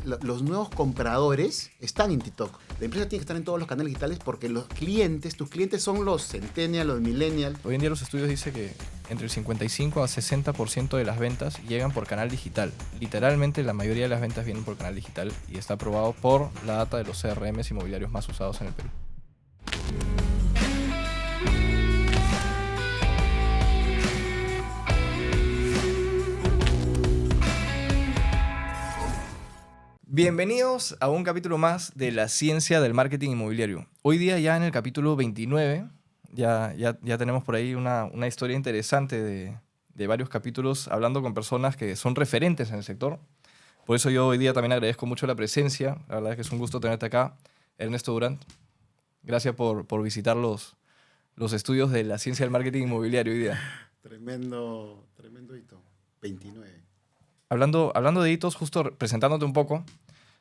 los nuevos compradores están en TikTok. La empresa tiene que estar en todos los canales digitales porque los clientes, tus clientes son los centennial, los millennial. Hoy en día los estudios dicen que entre el 55 a 60% de las ventas llegan por canal digital. Literalmente la mayoría de las ventas vienen por canal digital y está aprobado por la data de los CRMs inmobiliarios más usados en el Perú. Bienvenidos a un capítulo más de la ciencia del marketing inmobiliario. Hoy día ya en el capítulo 29, ya tenemos por ahí una historia interesante de varios capítulos hablando con personas que son referentes en el sector. Por eso yo hoy día también agradezco mucho la presencia. La verdad es que es un gusto tenerte acá, Ernesto Durant. Gracias por visitar los estudios de la ciencia del marketing inmobiliario hoy día. Tremendo hito. 29. Hablando de hitos, justo presentándote un poco,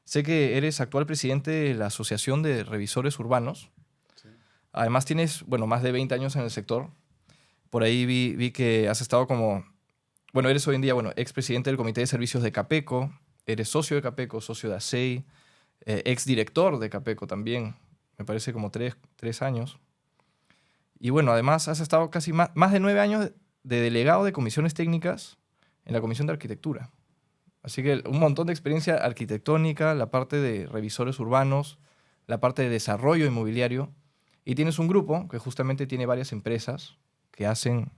sé que eres actual presidente de la Asociación de Revisores Urbanos. Sí. Además tienes, más de 20 años en el sector. Por ahí vi que has estado eres hoy en día, expresidente del Comité de Servicios de Capeco, eres socio de Capeco, socio de ASEI, exdirector de Capeco también, me parece como 3 años. Y además has estado casi más de 9 años de delegado de comisiones técnicas en la Comisión de Arquitectura. Así que un montón de experiencia arquitectónica, la parte de revisores urbanos, la parte de desarrollo inmobiliario. Y tienes un grupo que justamente tiene varias empresas que hacen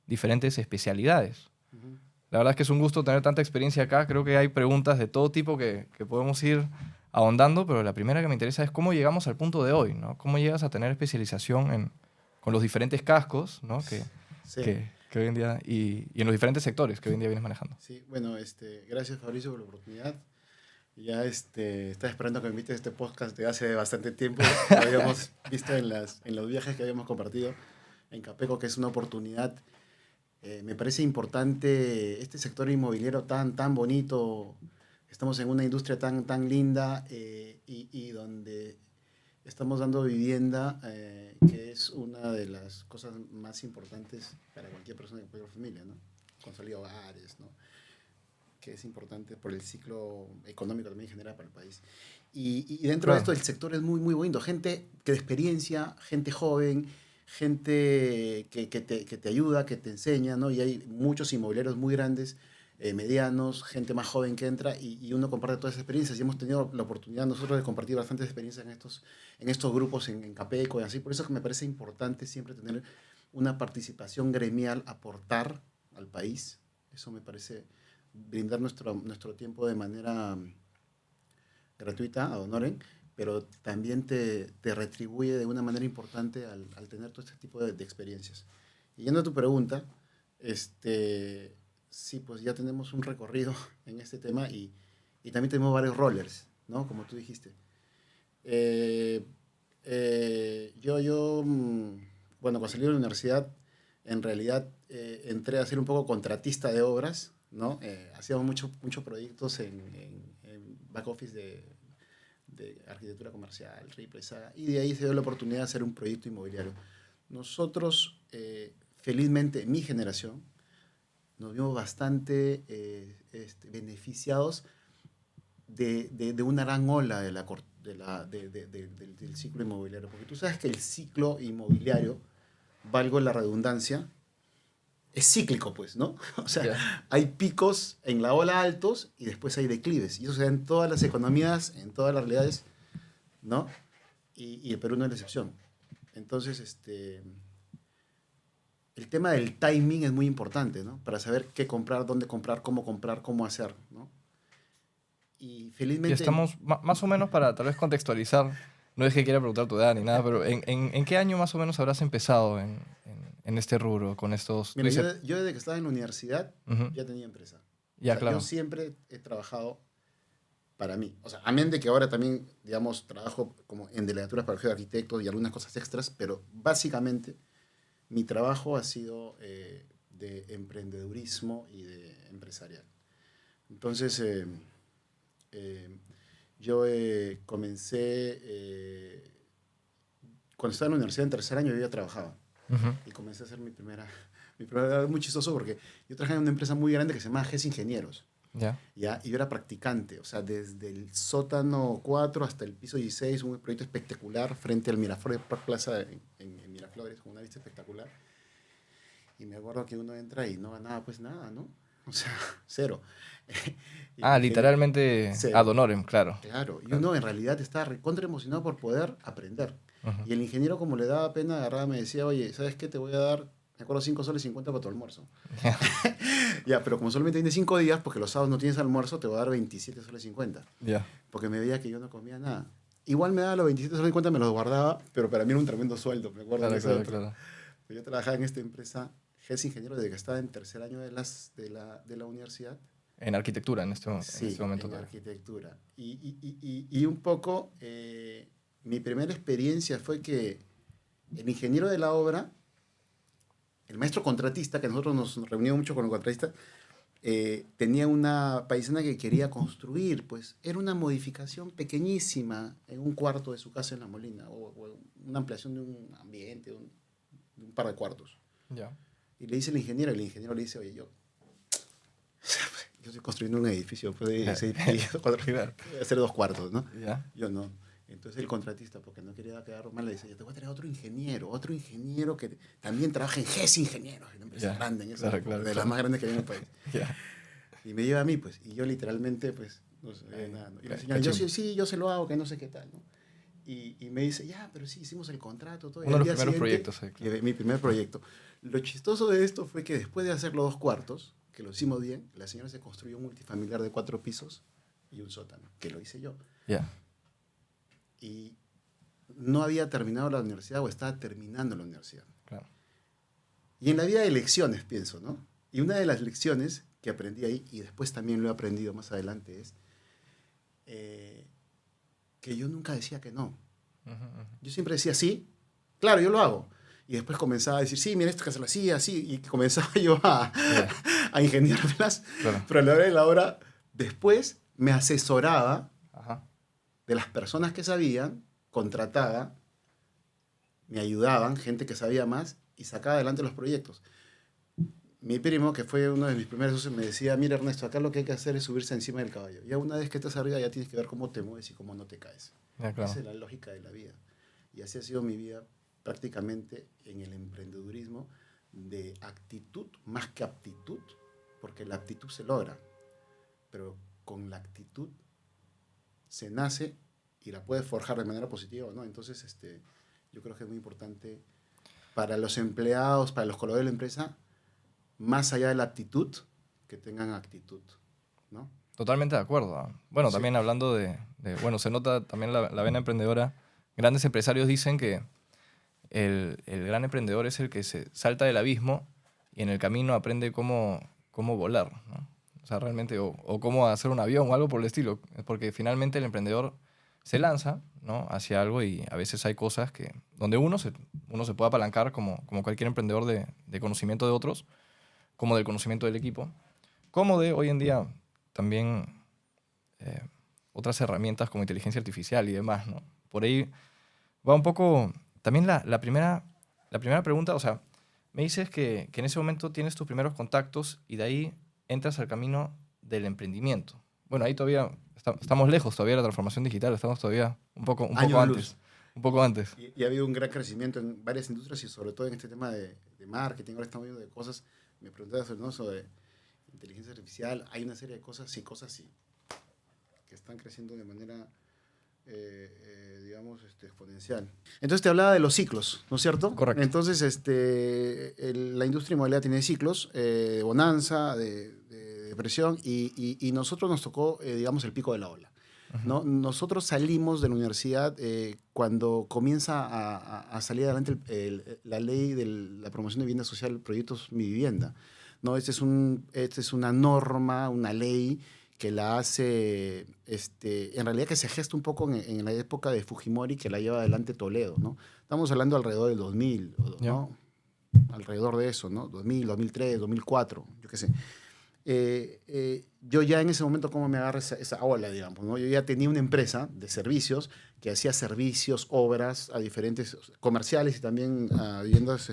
diferentes especialidades. Uh-huh. La verdad es que es un gusto tener tanta experiencia acá. Creo que hay preguntas de todo tipo que podemos ir ahondando, pero la primera que me interesa es cómo llegamos al punto de hoy, ¿no? ¿Cómo llegas a tener especialización con los diferentes cascos, ¿no? Sí. que hoy en día, y en los diferentes sectores que hoy en día vienes manejando? Sí, gracias Fabricio por la oportunidad. Ya estaba esperando que me invites a este podcast de hace bastante tiempo. Lo habíamos visto en los viajes que habíamos compartido en Capeco, que es una oportunidad. Me parece importante este sector inmobiliario tan bonito. Estamos en una industria tan linda y donde estamos dando vivienda, que es una de las cosas más importantes para cualquier persona que tenga familia, ¿no? Consolidar hogares, ¿no? Que es importante por el ciclo económico también genera para el país. Y dentro de esto el sector es muy bonito. Gente que de experiencia, gente joven, gente que te ayuda, que te enseña, ¿no? Y hay muchos inmobiliarios muy grandes, medianos, gente más joven que entra y uno comparte todas esas experiencias. Y hemos tenido la oportunidad nosotros de compartir bastantes experiencias en estos grupos, en Capeco y así. Por eso es que me parece importante siempre tener una participación gremial, aportar al país. Eso me parece brindar nuestro tiempo de manera gratuita, ad honorem, pero también te retribuye de una manera importante al tener todo este tipo de experiencias. Y yendo a tu pregunta, sí, pues ya tenemos un recorrido en este tema y también tenemos varios rollers, ¿no? Como tú dijiste. Cuando salí de la universidad, en realidad entré a ser un poco contratista de obras, ¿no? Hacíamos muchos proyectos en back office de arquitectura comercial, Saga, y de ahí se dio la oportunidad de hacer un proyecto inmobiliario. Nosotros, felizmente, mi generación, nos vimos bastante beneficiados de una gran ola del ciclo inmobiliario, porque tú sabes que el ciclo inmobiliario, valgo la redundancia, es cíclico, pues, ¿no? O sea, hay picos en la ola altos y después hay declives. Y eso se da en todas las economías, en todas las realidades, ¿no? Y el Perú no es la excepción. Entonces, el tema del timing es muy importante, ¿no? Para saber qué comprar, dónde comprar, cómo hacer, ¿no? Y felizmente... Y estamos más o menos para tal vez contextualizar, no es que quiera preguntar tu edad ni nada, pero ¿en qué año más o menos habrás empezado en este rubro con estos...? Mira, yo desde que estaba en la universidad ya tenía empresa. Claro. Yo siempre he trabajado para mí. O sea, amén de que ahora también, digamos, trabajo como en delegaturas para el colegio de arquitectos y algunas cosas extras, pero básicamente mi trabajo ha sido de emprendedurismo y de empresarial. Entonces, yo comencé, cuando estaba en la universidad en tercer año yo ya trabajaba. Y comencé a hacer mi primera... Era muy chistoso porque yo trabajaba en una empresa muy grande que se llama GES Ingenieros. Ya. ¿ya? Y yo era practicante, o sea, desde el sótano 4 hasta el piso 16, un proyecto espectacular frente al Miraflores Park Plaza en Miraflores, con una vista espectacular. Y me acuerdo que uno entra y no ganaba pues nada, ¿no? O sea, cero. Y el Ah, ingeniero, literalmente ad cero, honorem, claro. claro. Y Claro. uno en realidad estaba recontra emocionado por poder aprender. Ujú. Y el ingeniero, como le daba pena, agarraba, me decía, oye, ¿sabes qué? Te voy a dar, me acuerdo, 5 soles 50 para tu almuerzo. Ya. Ya, pero como solamente tienes 5 días, porque los sábados no tienes almuerzo, te voy a dar 27 soles 50. Ya. Porque me veía que yo no comía nada. Igual me daba los 27 soles 50, me los guardaba, pero para mí era un tremendo sueldo, me acuerdo en Claro, esa claro, época. claro. Yo trabajaba en esta empresa, GES Ingeniero, desde que estaba en tercer año de la universidad. En arquitectura en Sí, este momento en todavía. arquitectura. Y un poco, mi primera experiencia fue que el ingeniero de la obra, el maestro contratista, que nosotros nos reuníamos mucho con el contratista, tenía una paisana que quería construir, pues era una modificación pequeñísima en un cuarto de su casa en La Molina, o una ampliación de un ambiente, de un par de cuartos. Ya. Y le dice el ingeniero le dice, oye, yo estoy construyendo un edificio pues, de Ya. 6 pisos, 4, Claro. voy a hacer 2 cuartos, ¿no? Ya. Yo no. Entonces el contratista, porque no quería quedar mal, le dice, yo te voy a traer otro ingeniero que también trabaja en GES Ingenieros, una empresa Ya. grande en esa Claro, época, claro, de las claro. más grandes que hay en el país. Ya. Y me lleva a mí, pues, y yo literalmente, pues, no sabía nada, ¿no? Y la señora, yo Cachimbo. sí, sí, yo se lo hago, que no sé qué tal, ¿no? Y me dice, ya, pero sí, hicimos el contrato, todo. Y Uno de al los día primeros siguiente, proyectos, claro. mi primer proyecto. Lo chistoso de esto fue que después de hacer los 2 cuartos, que lo hicimos bien, la señora se construyó un multifamiliar de 4 pisos y un sótano, que lo hice yo. Ya. Y no había terminado la universidad o estaba terminando la universidad. Claro. Y en la vida de lecciones, pienso, ¿no? Y una de las lecciones que aprendí ahí, y después también lo he aprendido más adelante, es que yo nunca decía que no. Ujú, ujú. Yo siempre decía sí, claro, yo lo hago. Y después comenzaba a decir, sí, mira esto que se lo hacía, así. Y comenzaba yo Ya. a ingeniármelas. Claro. Pero a la hora de la hora, después me asesoraba Ajá. de las personas que sabían, contrataba, me ayudaban, gente que sabía más, y sacaba adelante los proyectos. Mi primo, que fue uno de mis primeros socios, me decía, mira Ernesto, acá lo que hay que hacer es subirse encima del caballo. Ya una vez que estás arriba, ya tienes que ver cómo te mueves y cómo no te caes. Ya, claro. Esa es la lógica de la vida. Y así ha sido mi vida prácticamente en el emprendedurismo, de actitud más que aptitud, porque la aptitud se logra, pero con la actitud se nace y la puedes forjar de manera positiva, ¿no? Entonces, yo creo que es muy importante para los empleados, para los colaboradores de la empresa, más allá de la aptitud, que tengan actitud, ¿no? Totalmente de acuerdo. ¿Ah? Bueno, Sí. también hablando bueno, se nota también la vena emprendedora. Grandes empresarios dicen que el gran emprendedor es el que se salta del abismo y en el camino aprende cómo volar, ¿no? O sea, realmente, o cómo hacer un avión o algo por el estilo. Porque finalmente el emprendedor se lanza, ¿no?, hacia algo y a veces hay cosas donde uno se puede apalancar como cualquier emprendedor de conocimiento de otros, como del conocimiento del equipo, como de hoy en día también eh, otras herramientas como inteligencia artificial y demás, ¿no? Por ahí va un poco también la primera pregunta, o sea, me dices que en ese momento tienes tus primeros contactos y de ahí entras al camino del emprendimiento. Bueno, ahí todavía estamos lejos todavía de la transformación digital, estamos todavía un poco Años antes. luz. Un poco antes. Y ha habido un gran crecimiento en varias industrias y sobre todo en este tema de marketing. Ahora estamos viendo de cosas, me preguntabas, ¿no?, sobre inteligencia artificial. Hay una serie de cosas sí, que están creciendo de manera, digamos, exponencial. Entonces te hablaba de los ciclos, ¿no es cierto? Correcto. Entonces, la industria inmobiliaria tiene ciclos, de bonanza, de depresión, y nosotros nos tocó, digamos, el pico de la ola. Ujú. ¿No? Nosotros salimos de la universidad cuando comienza a salir adelante la ley de la promoción de vivienda social, proyectos Mi Vivienda, ¿no? Este es una norma, una ley que la hace, en realidad que se gesta un poco en la época de Fujimori, que la lleva adelante Toledo, ¿no? Estamos hablando alrededor del 2000, Ya. ¿no? Alrededor de eso, ¿no? 2000, 2003, 2004, yo qué sé. Yo ya en ese momento, ¿cómo me agarra esa ola, digamos? ¿No? Yo ya tenía una empresa de servicios que hacía servicios, obras a diferentes comerciales y también a viviendas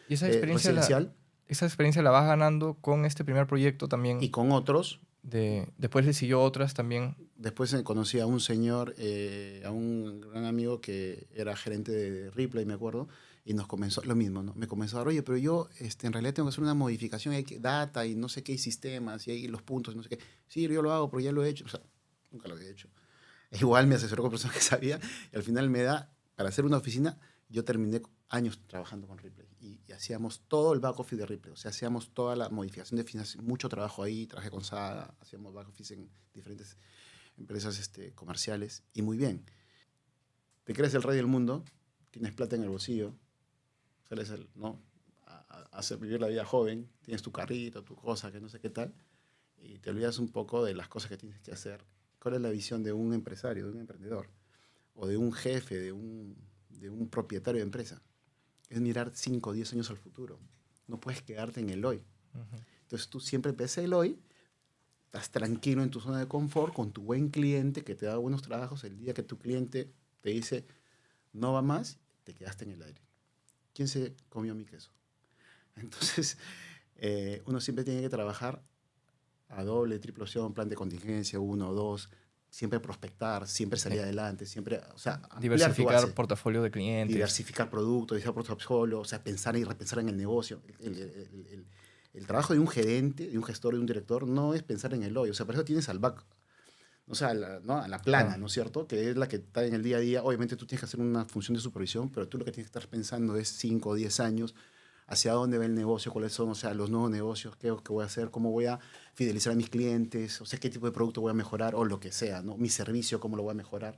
Y esa experiencia residencial esa experiencia la vas ganando con este primer proyecto también. y con otros. Después le siguió otras también. Después conocí a un señor, a un gran amigo que era gerente de Ripley, me acuerdo, y nos comenzó, lo mismo, ¿no? Me comenzó a dar, oye, pero yo en realidad tengo que hacer una modificación, hay data y no sé qué, hay sistemas, y hay los puntos, y no sé qué. Sí, yo lo hago, pero ya lo he hecho. O sea, nunca lo había hecho. Igual me asesoró con personas que sabía, y al final me da, para hacer una oficina, yo terminé años trabajando con Ripley, y hacíamos todo el back office de Ripley, o sea, hacíamos toda la modificación de finanzas, mucho trabajo ahí, trabajé con SADA, hacíamos back office en diferentes empresas comerciales, y muy bien. Te crees el rey del mundo, tienes plata en el bolsillo, sales ¿no? a vivir la vida joven, tienes tu carrito, tu cosa, que no sé qué tal, y te olvidas un poco de las cosas que tienes que hacer. ¿Cuál es la visión de un empresario, de un emprendedor, o de un jefe, de un propietario de empresa? Es mirar 5 o 10 años al futuro. No puedes quedarte en el hoy. Ujú. Entonces tú siempre ves el hoy, estás tranquilo en tu zona de confort con tu buen cliente que te da buenos trabajos. El día que tu cliente te dice no va más, te quedaste en el aire. ¿Quién se comió mi queso? Entonces, uno siempre tiene que trabajar a doble, triple opción, plan de contingencia, 1 o 2, siempre prospectar, siempre salir adelante, siempre, o sea, ampliar tu Diversificar base, portafolio de clientes. diversificar productos, diversificar portafolio, o sea, pensar y repensar en el negocio. El trabajo de un gerente, de un gestor, de un director, no es pensar en el hoy, o sea, por eso tienes al back, o sea, ¿no? A la plana, Claro. ¿no es cierto? Que es la que está en el día a día. Obviamente tú tienes que hacer una función de supervisión, pero tú lo que tienes que estar pensando es 5 o 10 años, hacia dónde va el negocio, cuáles son, o sea, los nuevos negocios, qué voy a hacer, cómo voy a fidelizar a mis clientes, o sea, qué tipo de producto voy a mejorar, o lo que sea, ¿no? Mi servicio, cómo lo voy a mejorar.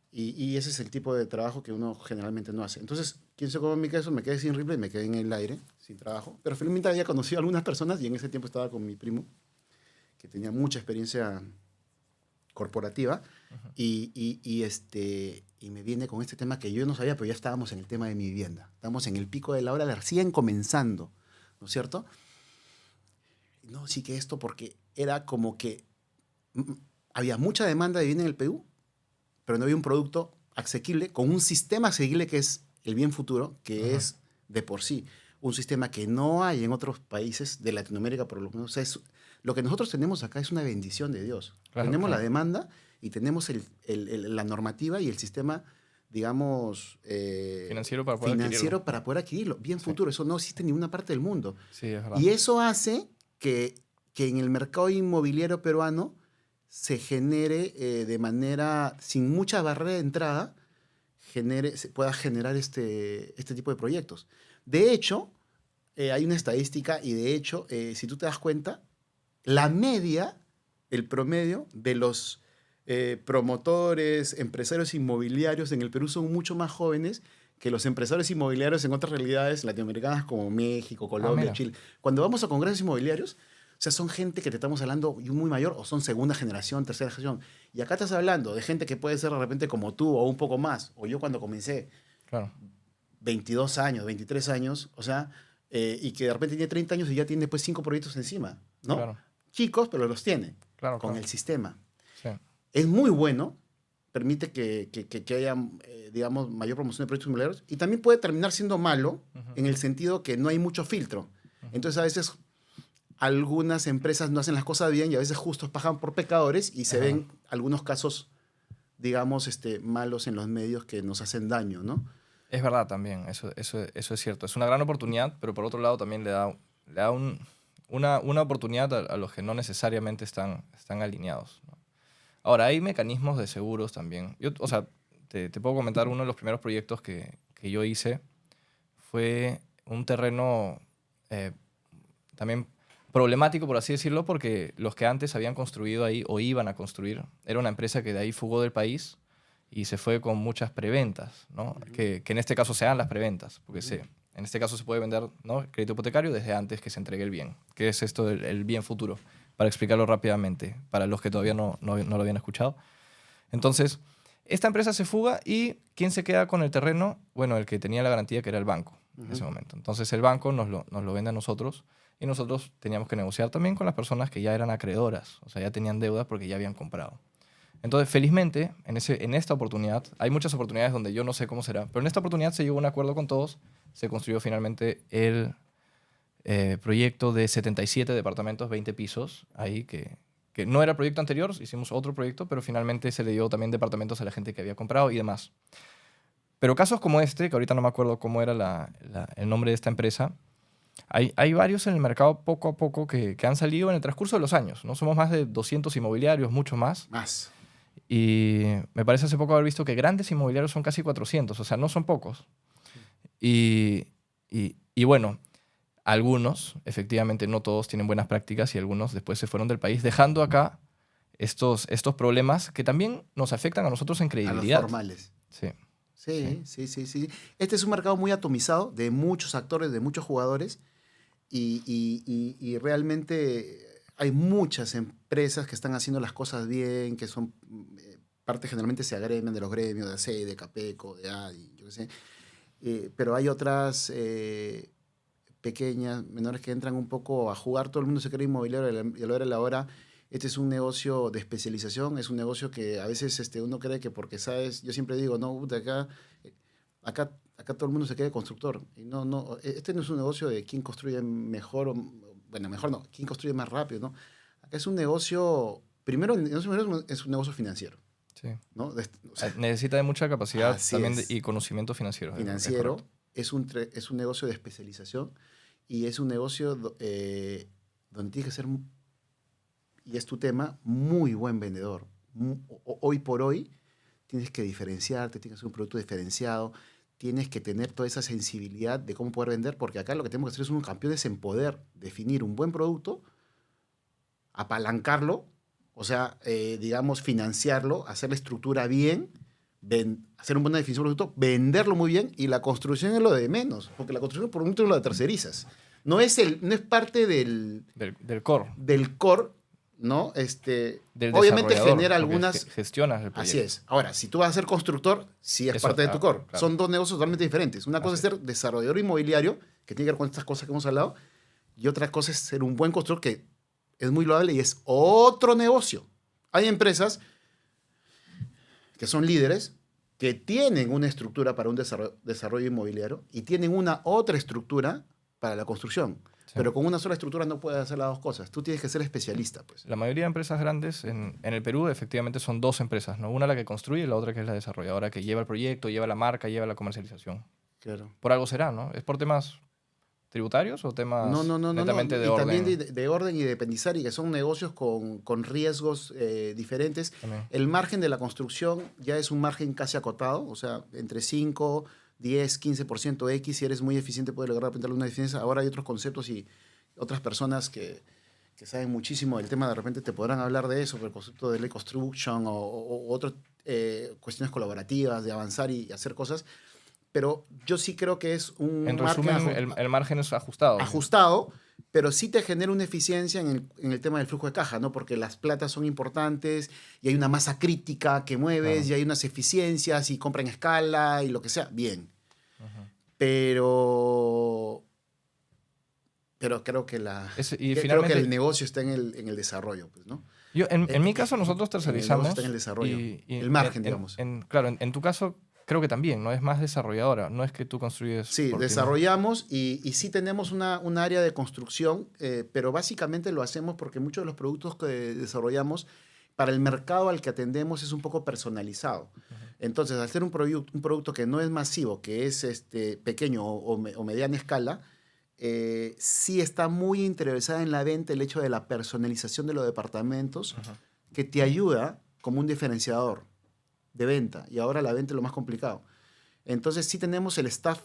Y ese es el tipo de trabajo que uno generalmente no hace. Entonces, ¿quién se come mi queso? Me quedé sin Ripley, me quedé en el aire, sin trabajo. Pero felizmente había conocido a algunas personas y en ese tiempo estaba con mi primo, que tenía mucha experiencia corporativa, Ujú. y me viene con este tema que yo no sabía, pero ya estábamos en el tema de mi vivienda. Estábamos en el pico de la hora, recién comenzando, ¿no es cierto? No, sí que esto porque era como que mm, había mucha demanda de vivienda en el Perú, pero no había un producto asequible con un sistema asequible que es el bien futuro, que Ujú. es de por sí un sistema que no hay en otros países de Latinoamérica, por lo menos. O sea, lo que nosotros tenemos acá es una bendición de Dios. Claro, Tenemos la claro. demanda y tenemos la normativa y el sistema, digamos, Financiero para poder adquirirlo. financiero para poder adquirirlo. Bien Sí, futuro, eso no existe en ninguna parte del mundo. sí, es verdad. Y eso hace que en el mercado inmobiliario peruano se genere de manera, sin mucha barrera de entrada, se pueda generar este tipo de proyectos. De hecho, hay una estadística y de hecho, si tú te das cuenta, la media, el promedio de los promotores, empresarios inmobiliarios en el Perú son mucho más jóvenes que los empresarios inmobiliarios en otras realidades latinoamericanas como México, Ah, Colombia, mira. Chile. Cuando vamos a congresos inmobiliarios, o sea, son gente que te estamos hablando muy mayor o son segunda generación, tercera generación. Y acá estás hablando de gente que puede ser de repente como tú o un poco más, o yo cuando comencé, Claro, 22 años, 23 años, o sea, y que de repente tiene 30 años y ya tiene pues 5 proyectos encima, ¿no? claro, Chicos, pero los tiene claro, con claro. el sistema. Sí. Es muy bueno, permite que haya, digamos, mayor promoción de proyectos inmobiliarios y también puede terminar siendo malo Ujú, en el sentido que no hay mucho filtro. ujú. Entonces a veces algunas empresas no hacen las cosas bien y a veces justos pagan por pecadores y Es se verdad. ven algunos casos, digamos, malos en los medios que nos hacen daño, ¿no? Es verdad también, eso es cierto. Es una gran oportunidad, pero por otro lado también le da una oportunidad a los que no necesariamente están alineados, ¿no? Ahora, hay mecanismos de seguros también. Yo, o sea, te puedo comentar uno de los primeros proyectos que yo hice fue un terreno eh, también problemático, por así decirlo, porque los que antes habían construido ahí o iban a construir, era una empresa que de ahí fugó del país y se fue con muchas preventas, ¿no? Ujú, Que en este caso sean las preventas, porque ujú. en este caso se puede vender, ¿no?, crédito hipotecario desde antes que se entregue el bien. ¿Qué es esto del el bien futuro? Para explicarlo rápidamente, para los que todavía no lo habían escuchado. Entonces, esta empresa se fuga y ¿quién se queda con el terreno? Bueno, el que tenía la garantía, que era el banco en ese Ujú. momento. Entonces, el banco nos lo vende a nosotros y nosotros teníamos que negociar también con las personas que ya eran acreedoras, o sea, ya tenían deudas porque ya habían comprado. Entonces, felizmente, en esta oportunidad, hay muchas oportunidades donde yo no sé cómo será, pero en esta oportunidad se llegó a un acuerdo con todos, se construyó finalmente el proyecto de 77 departamentos, 20 pisos, ahí que que no era el proyecto anterior, hicimos otro proyecto, pero finalmente se le dio también departamentos a la gente que había comprado y demás. Pero casos como este, que ahorita no me acuerdo cómo era el nombre de esta empresa, hay varios en el mercado poco a poco que han salido en el transcurso de los años, ¿no? Somos más de 200 inmobiliarios, mucho más. Más. Y me parece hace poco haber visto que grandes inmobiliarios son casi 400, o sea, no son pocos. Y bueno, algunos, efectivamente, no todos tienen buenas prácticas y algunos después se fueron del país, dejando acá estos problemas que también nos afectan a nosotros en A credibilidad. los formales. Sí. Sí. Este es un mercado muy atomizado, de muchos actores, de muchos jugadores, y realmente hay muchas empresas que están haciendo las cosas bien, que son parte generalmente se agremian de los gremios, de ACEI, de Capeco, de ADI, yo qué sé, pero hay otras pequeñas, menores que entran un poco a jugar, todo el mundo se cree inmobiliario y a la hora este es un negocio de especialización, es un negocio que a veces uno cree que porque sabes, yo siempre digo, no, puta, acá todo el mundo se cree constructor. Y no, este no es un negocio de quién construye mejor, bueno, mejor no, quién construye más rápido, ¿no? Acá es un negocio, primero es un negocio financiero. Sí. ¿No? O sea, necesita de mucha capacidad también es. y conocimiento financiero. Financiero, es un negocio de especialización y es un negocio donde tienes que ser, y es tu tema, muy buen vendedor. Hoy por hoy tienes que diferenciarte, tienes que hacer un producto diferenciado, tienes que tener toda esa sensibilidad de cómo poder vender, porque acá lo que tenemos que hacer es unos campeones en poder definir un buen producto, apalancarlo, o sea, digamos, financiarlo, hacer la estructura bien, hacer una buena definición del producto, venderlo muy bien, y la construcción es lo de menos, porque la construcción por un momento es lo de tercerizas. No es parte del core. Del core, ¿no? Del obviamente genera algunas... Gestionas el proyecto. Así es. Ahora, si tú vas a ser constructor, sí es parte de tu core. Claro. Son dos negocios totalmente diferentes. Una cosa es ser desarrollador inmobiliario, que tiene que ver con estas cosas que hemos hablado, y otra cosa es ser un buen constructor, que es muy loable y es otro negocio. Hay que son líderes, que tienen una estructura para un desarrollo inmobiliario y tienen una otra estructura para la construcción. Sí. Pero con una sola estructura no puedes hacer las dos cosas. Tú tienes que ser especialista, pues. La mayoría de empresas grandes en el Perú efectivamente son dos empresas, ¿no? Una la que construye y la otra que es la desarrolladora, que lleva el proyecto, lleva la marca, lleva la comercialización. Claro. Por algo será, ¿no? ¿Es por temas tributarios o temas netamente de y orden? También de orden y de aprendizaje, que son negocios con riesgos diferentes. También. El margen de la construcción ya es un margen casi acotado, o sea, entre 5, 10, 15% X, si eres muy eficiente puedes lograr pintarle una eficiencia. Ahora hay otros conceptos y otras personas que saben muchísimo del tema, de repente te podrán hablar de eso, el concepto de construction o otras cuestiones colaborativas, de avanzar y hacer cosas. Pero yo sí creo que es un en resumen, el margen es ajustado. Ajustado, pero sí te genera una eficiencia en el tema del flujo de caja, ¿no? Porque las platas son importantes y hay una masa crítica que mueves y hay unas eficiencias y compra en escala y lo que sea. Bien. Pero creo que creo que el negocio está en el desarrollo, pues, ¿no? En mi caso, nosotros tercerizamos. El negocio está en el desarrollo. El margen, digamos. Claro, en tu caso creo que también, ¿no? Es más desarrolladora, no es que tú construyes... Sí, desarrollamos y sí tenemos un área de construcción, pero básicamente lo hacemos porque muchos de los productos que desarrollamos para el mercado al que atendemos es un poco personalizado. Entonces, al ser un producto que no es masivo, que es pequeño o mediana escala, sí está muy interesada en la venta el hecho de la personalización de los departamentos, que te ayuda como un diferenciador de venta, y ahora la venta es lo más complicado. Entonces sí tenemos el staff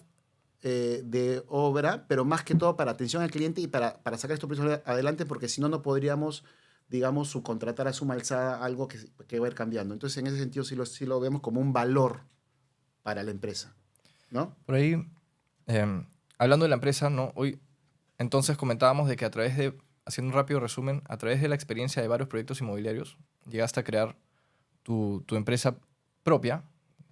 de obra, pero más que todo para atención al cliente y para sacar estos precios adelante, porque si no, no podríamos, digamos, subcontratar a suma alzada algo que va a ir cambiando. Entonces, en ese sentido sí lo vemos como un valor para la empresa, ¿no? Por ahí, hablando de la empresa, ¿no? Hoy, entonces comentábamos de que haciendo un rápido resumen, a través de la experiencia de varios proyectos inmobiliarios, llegaste a crear tu empresa propia,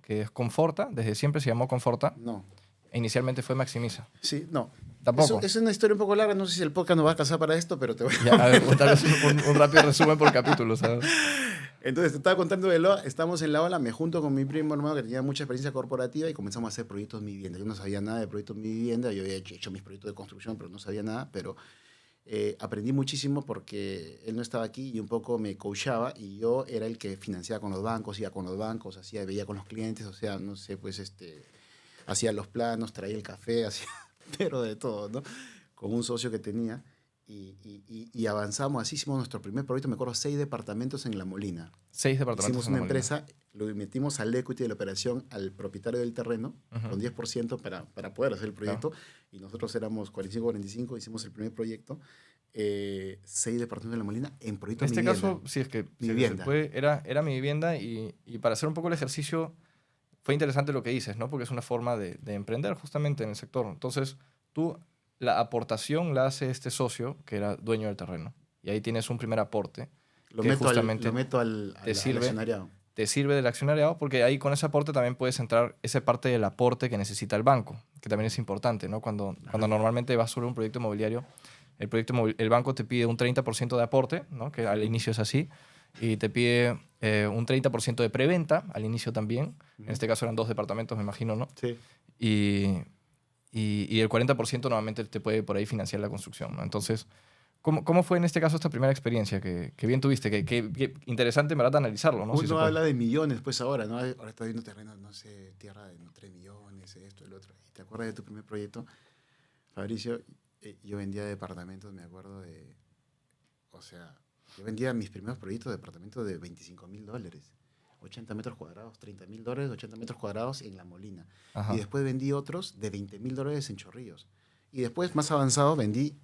que es Conforta, desde siempre se llamó Conforta. No. E inicialmente fue Maximiza. Sí, no. Tampoco. Es una historia un poco larga, no sé si el podcast nos va a casar para esto, pero te voy a ver, tal vez un rápido resumen por capítulo, ¿sabes? Entonces, te estaba contando estamos en la ola, me junto con mi primo hermano que tenía mucha experiencia corporativa y comenzamos a hacer proyectos Mi Vivienda. Yo no sabía nada de proyectos Mi Vivienda, yo había hecho mis proyectos de construcción, pero no sabía nada, pero aprendí muchísimo porque él no estaba aquí y un poco me coachaba y yo era el que financiaba con los bancos, iba con los bancos, hacía, veía con los clientes, o sea, no sé, pues hacía los planos, traía el café, hacía, pero de todo, ¿no? Con un socio que tenía y avanzamos así, hicimos nuestro primer proyecto, me acuerdo, 6 departamentos en La Molina. 6 departamentos Hicimos en una La Molina. empresa, lo metimos al equity de la operación al propietario del terreno Ujú. con 10% para poder hacer el Claro. proyecto y nosotros éramos 45-45, hicimos el primer proyecto, 6 departamentos en La Molina en proyecto En Mi este Vivienda. caso, si es que, Mi si es que se Vivienda. puede, era mi vivienda y para hacer un poco el ejercicio fue interesante lo que dices, ¿no? Porque es una forma de emprender justamente en el sector. Entonces, tú, la aportación la hace este socio que era dueño del terreno. Y ahí tienes un primer aporte Lo que meto lo justamente meto te al sirve, accionariado. te sirve del accionariado porque ahí con ese aporte también puedes entrar esa parte del aporte que necesita el banco, que también es importante, ¿no? Cuando normalmente vas sobre un proyecto inmobiliario, el banco te pide un 30% de aporte, ¿no? Que al inicio es así, y te pide un 30% de preventa al inicio también. En Ujú. este caso eran 2 departamentos, me imagino, ¿no? Sí. Y, y el 40% normalmente te puede por ahí financiar la construcción, ¿no? Entonces, ¿cómo fue en este caso esta primera experiencia que bien tuviste? Que interesante, en verdad, analizarlo, ¿no? Si se Uno puede. habla de millones, pues ahora, ¿no? Ahora está viendo terrenos, no sé, tierra de 3 millones, esto, el otro. ¿Y te acuerdas de tu primer proyecto? Fabricio, yo vendía departamentos, me acuerdo de, o sea, yo vendía mis primeros proyectos de departamentos de $25,000, 80 metros cuadrados, $30,000, 80 metros cuadrados en La Molina. Y Ajá. después vendí otros de $20,000 en Chorrillos. Y después, más avanzado, vendí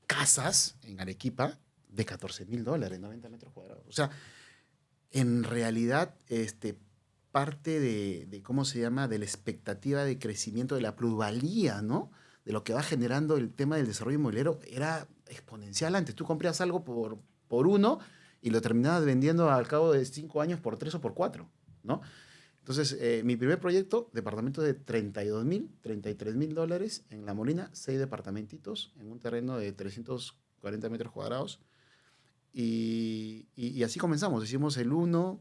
casas en Arequipa de $14,000, 90 metros cuadrados. O sea, en realidad, parte ¿cómo se llama? De la expectativa de crecimiento de la plusvalía, ¿no? De lo que va generando el tema del desarrollo inmobiliario era exponencial antes. Tú compras algo por uno y lo terminabas vendiendo al cabo de 5 años por 3 o por 4, ¿no? Entonces, mi primer proyecto, departamento de 32,000, $33,000 en La Molina, 6 departamentitos en un terreno de 340 metros cuadrados. Y así comenzamos. Hicimos el uno,